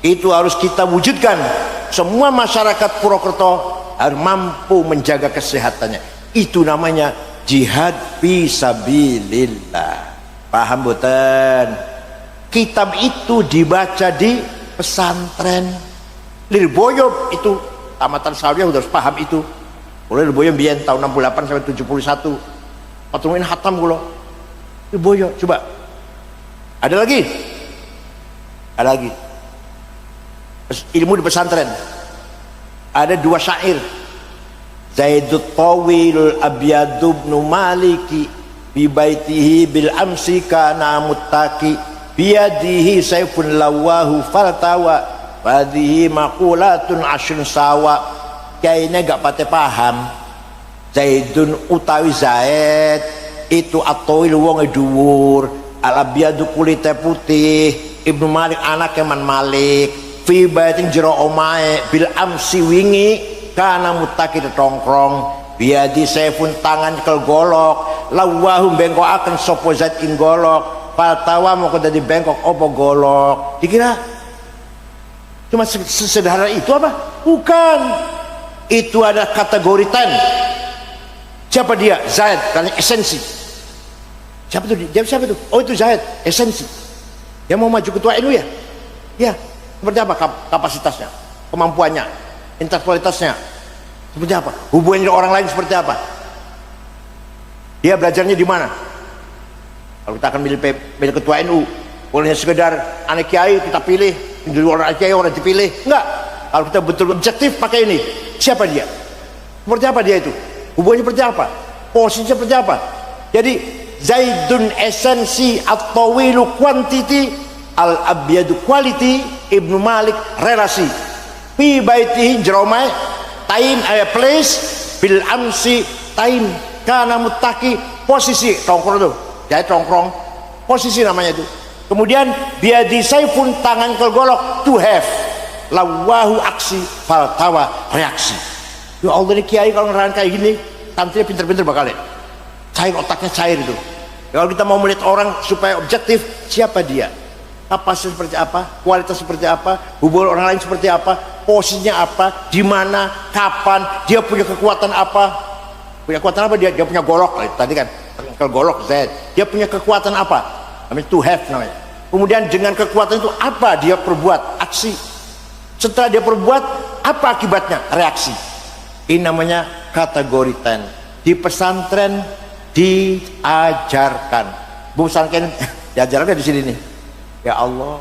itu harus kita wujudkan. Semua masyarakat Purwokerto harus mampu menjaga kesehatannya. Itu namanya jihad fisabilillah. Paham boten? Kitab itu dibaca di pesantren. Lirboyo itu tamatan Sawiyah udah harus paham itu. Mulai Lirboyo biyen tahun 68 sampai 71. Patungan hatam kula. Lirboyo coba. Ada lagi? Ada lagi. Ilmu di pesantren. Ada 2 syair. Zaidut Tawil Abyadu ibn Maliki bi baitihi bil amsi kana muttaqi biyadihi sayfun lawahu faltawa fadhihi maqulatun asyun sawa. Kayaknya gak pate paham. Zaidun utawi Zaid itu atawil wong dhuwur, al-abyadu kulite putih, Ibnu Malik anak Man Malik, fi baitin jero omae bil amsi wingi kana mutaki tongkrong, biadi sayfun tangan kel golok, lawahu bengkokaken sapa Zaid ing golok, Fatawa mau dadi bengkok opo golok. Dikira cuma sesederhana itu apa? Bukan. Itu ada kategori 10. Siapa dia? Zaid, karena esensi. Siapa itu? Dia siapa itu? Oh, itu Zaid, esensi. Dia mau maju ketua NU ya? Ya. Seperti apa kapasitasnya? Kemampuannya? Intelektualitasnya? Seperti apa? Hubungannya dengan orang lain seperti apa? Dia belajarnya di mana? Kalau kita akan milih ketua NU, bolehnya sekedar anak kiai kita pilih, di luar anak kiai orang dipilih, enggak. Kalau kita betul objektif pakai ini, siapa dia? Seperti apa dia itu? Hubungannya seperti apa? Posisinya seperti apa? Jadi Zaidun esensi at-tawilu quantity, al-abyadu quality, Ibnu Malik relasi. Fi baitihi jeromai time place, bil amsi time kana muttaqi posisi tongkrong tuh. Jadi tongkrong posisi namanya itu. Kemudian biadi saifun tangan kelgolok to have, lawahu aksi, faltawa reaksi. Ya Allah, ini kiai kalau ngerangkai kayak gini santrinya pinter-pinter bakal ya. Cair otaknya, cair itu. Kalau kita mau melihat orang supaya objektif, siapa dia, kapasitas seperti apa, kualitas seperti apa, hubungan orang lain seperti apa, posisinya apa, di mana, kapan, dia punya kekuatan apa. Punya kekuatan apa dia? Dia punya golok. Tadi kan kalau golok Z. Dia punya kekuatan apa? Namanya to have namanya. Kemudian dengan kekuatan itu apa dia perbuat? Aksi. Setelah dia perbuat, apa akibatnya? Reaksi. Ini namanya kategori 10. Di pesantren diajarkan. Pesantren diajarkan di sini nih. Ya Allah.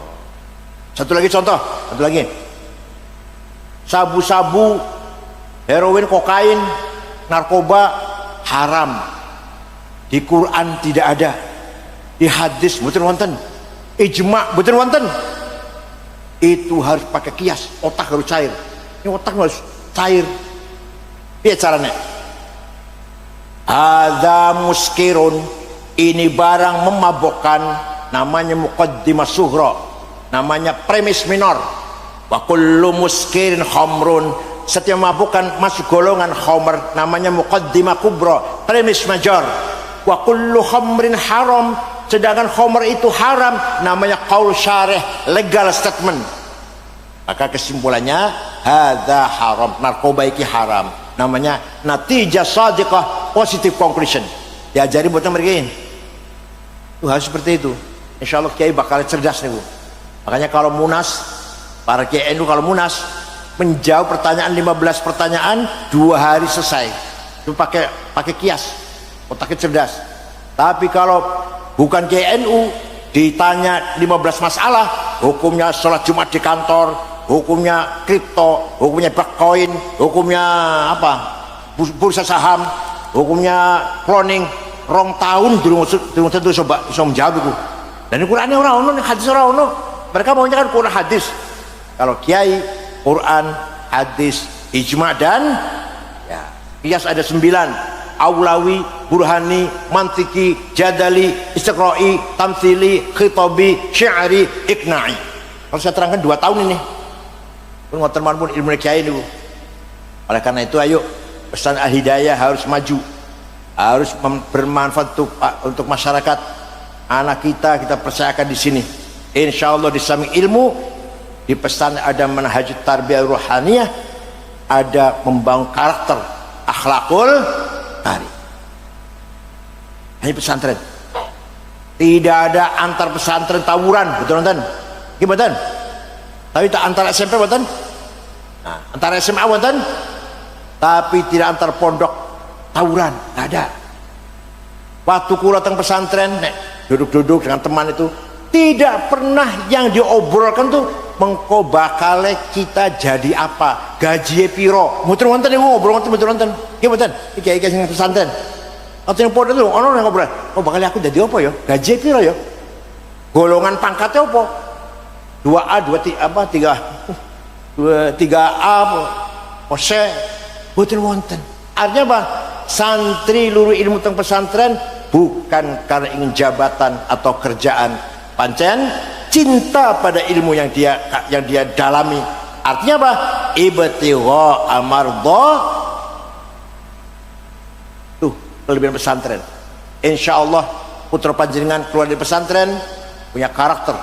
Satu lagi contoh, satu lagi. Sabu-sabu, heroin, kokain, narkoba haram. Di Quran tidak ada. Di hadis betul wonten. Ijma betul wonten. Itu harus pakai kias, otak harus cair. Ini otak harus cair. Lihat caranya. Hadza muskirun, ini barang memabukkan, namanya muqaddimah sughra, namanya premis minor. Wa kullu muskirin khamrun, setiap memabukkan masuk golongan khamr, namanya muqaddimah kubra, premis major. Wa kullu khamrin haram, sedangkan khamr itu haram, namanya qaul syarih, legal statement. Maka kesimpulannya hadza haram, narkoba iki haram, namanya natijah shadiqah, positive conclusion. Diajari buat mereka ini itu harus seperti itu. Insya Allah kiai bakal cerdas nih Bu. Makanya kalau munas, para kiai NU kalau munas menjawab pertanyaan 15 pertanyaan 2 hari selesai. Itu pakai kias, otaknya cerdas. Tapi kalau bukan kiai NU ditanya 15 masalah, hukumnya sholat Jumat di kantor, hukumnya kripto, hukumnya bitcoin, hukumnya apa, bursa saham, hukumnya cloning, rong tahun durung tentu coba bisa menjawab itu. Dan ini Qurannya orang ono, hadis orang ono. Mereka maunya kan Quran hadis. Kalau kiai Quran, hadis, ijma dan ya kias ada 9. Aulawi, burhani, mantiki, jadali, istiqra'i, tamthili, khitabi, syi'ri, iqna'i. Kalau saya terangkan 2 tahun ini pun ngoten pun ilmu kiai ini Bu. Oleh karena itu ayo pesan al-hidayah harus maju, harus bermanfaat untuk masyarakat. Anak kita percayakan di sini. Insya Allah di samping ilmu, di pesan ada manhaj tarbiyah ruhaniyah, ada membangun karakter, akhlakul karim. Hanya pesantren. Tidak ada antar pesantren tawuran, betul betul. Gimana? Tapi tak antara SMP betul. Nah, antara SMA betul. Tapi tidak antar pondok tawuran, tidak ada. Waktu kula teng pesantren, duduk-duduk dengan teman itu, tidak pernah yang diobrolkan tuh mengko bakale kita jadi apa, gaji piro, muter wonten iku ngobrol wonten muter wonten. Nggih mboten, iki iki sing pesantren. Atau yang pondok lho ono yang ngobrol. Oh bakal aku jadi apa ya? Gaji piro ya? Golongan pangkatnya apa? 2A, 2 apa 3 3A pose boten wonten. Artinya apa? Santri luru ilmu teng pesantren bukan karena ingin jabatan atau kerjaan, pancen cinta pada ilmu yang dia dalami. Artinya apa? Ibtigha amardha. Tuh kelebihan pesantren. Insya Allah putra panjenengan keluar dari pesantren punya karakter,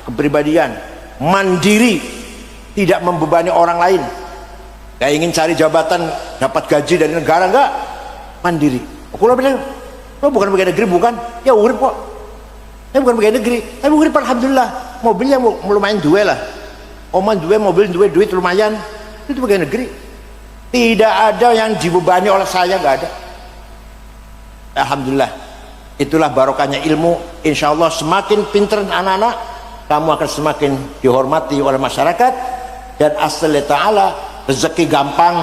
kepribadian, mandiri, tidak membebani orang lain. Gak ingin cari jabatan, dapat gaji dari negara, enggak, mandiri. Aku bilang, lo bukan pegawai negeri bukan? Ya urip kok. Saya bukan pegawai negeri, tapi urip alhamdulillah. Mobilnya lumayan dua lah. Oman dua, mobil dua, duit lumayan. Itu pegawai negeri. Tidak ada yang dibebani oleh saya, enggak ada. Alhamdulillah. Itulah barokahnya ilmu. Insya Allah semakin pinter anak-anak, kamu akan semakin dihormati oleh masyarakat, dan asal ta'ala rezeki gampang,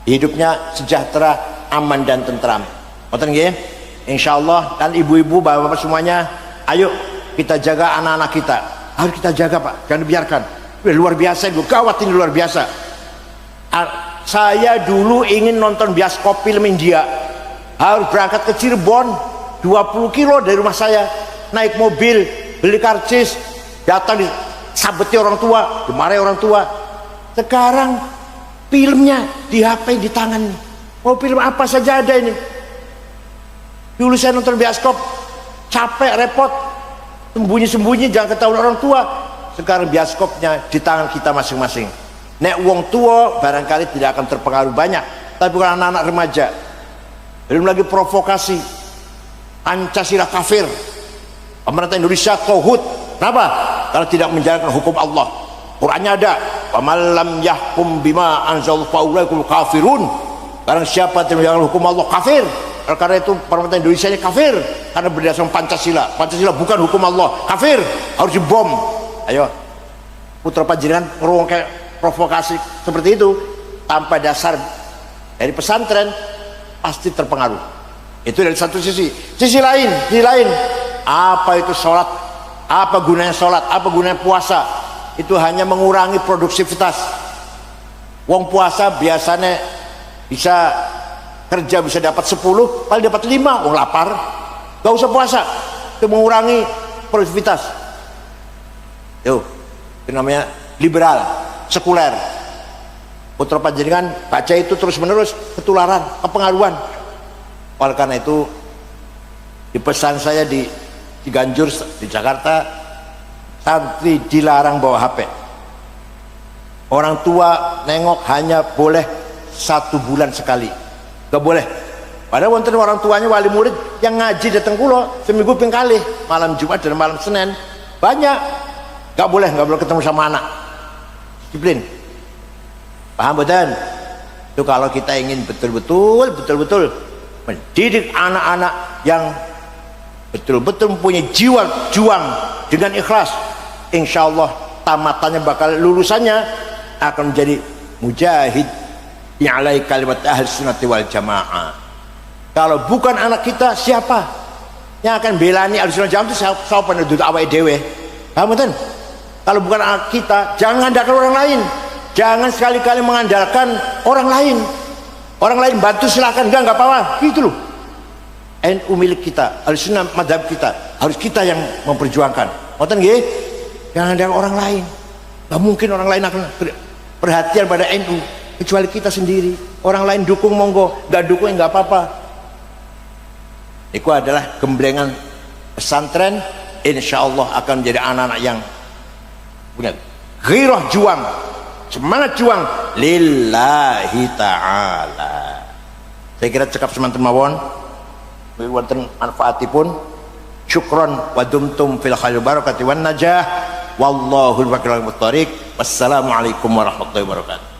hidupnya sejahtera, aman dan tentram. Ngoten nggih? Insyaallah. Dan ibu-ibu, bapak-bapak semuanya, ayo kita jaga anak-anak kita. Harus kita jaga Pak, jangan dibiarkan. Luar biasa itu, gawat ini luar biasa. Saya dulu ingin nonton bioskop film India, harus berangkat ke Cirebon 20 kilo dari rumah saya, naik mobil, beli karcis, datang disabeti orang tua, dimarahi orang tua. Sekarang filmnya di HP di tangan. Mau film apa saja ada ini. Dulu saya nonton bioskop capek, repot, sembunyi-sembunyi jangan ketahuan orang tua. Sekarang bioskopnya di tangan kita masing-masing. Nek wong tua barangkali tidak akan terpengaruh banyak, tapi kalau anak-anak remaja belum lagi provokasi Pancasila kafir, pemerintah Indonesia tauhid. Kenapa? Kalau tidak menjalankan hukum Allah. Qurannya ada, wa man lam yahkum bima anzalallahu fa ulaikal kafirun. Barang siapa tidak menjalankan hukum Allah kafir. Karena itu pemerintah Indonesia nya kafir karena berdasarkan Pancasila. Pancasila bukan hukum Allah, kafir, harus dibom. Ayo, putra panjenengan ngurung kayak provokasi seperti itu tanpa dasar dari pesantren pasti terpengaruh. Itu dari satu sisi. Sisi lain, apa itu sholat? Apa gunanya sholat? Apa gunanya puasa? Itu hanya mengurangi produktivitas. Wong puasa biasanya bisa kerja bisa dapat 10, paling dapat 5. Wong lapar, gak usah puasa. Itu mengurangi produktivitas. Itu namanya liberal, sekuler. Putra panjenengan baca itu terus menerus, ketularan, kepengaruhan. Oleh karena itu di pesan saya di Ciganjur di Jakarta, santri dilarang bawa HP. Orang tua nengok hanya boleh 1 bulan sekali, gak boleh. Padahal wonten orang tuanya wali murid yang ngaji datang kulo seminggu ping kali, malam Jumat dan malam Senin banyak. Gak boleh ketemu sama anak. Disiplin. Paham betul? Itu kalau kita ingin betul-betul mendidik anak-anak yang betul-betul mempunyai jiwa juang dengan ikhlas, insya Allah tamatannya bakal lulusannya akan menjadi mujahid yang alai kalimat ahli sunnati wal jamaah. Kalau bukan anak kita, siapa yang akan belani ahli sunnah jamaah? Itu siapa penduduk awake dewe? Paham betul? Kalau bukan anak kita, jangan mengandalkan orang lain. Jangan sekali-kali mengandalkan orang lain. Orang lain bantu silakan, enggak apa-apa. Gitu loh. NU milik kita, Ahlussunnah madhab kita, harus kita yang memperjuangkan. Ngoten nggih? Jangan ada orang lain. Gak mungkin orang lain akan perhatian pada NU kecuali kita sendiri. Orang lain dukung monggo, gak dukung enggak apa-apa. Itu adalah gemblengan pesantren, insya Allah akan menjadi anak-anak yang punya gairah juang, semangat juang lillahi ta'ala. Saya kira cekap semanten mawon, wonten manfaatipun. Syukron wa dumtum fil khair barakati wan najah, wallahul muwaffiq. Wassalamualaikum warahmatullahi wabarakatuh.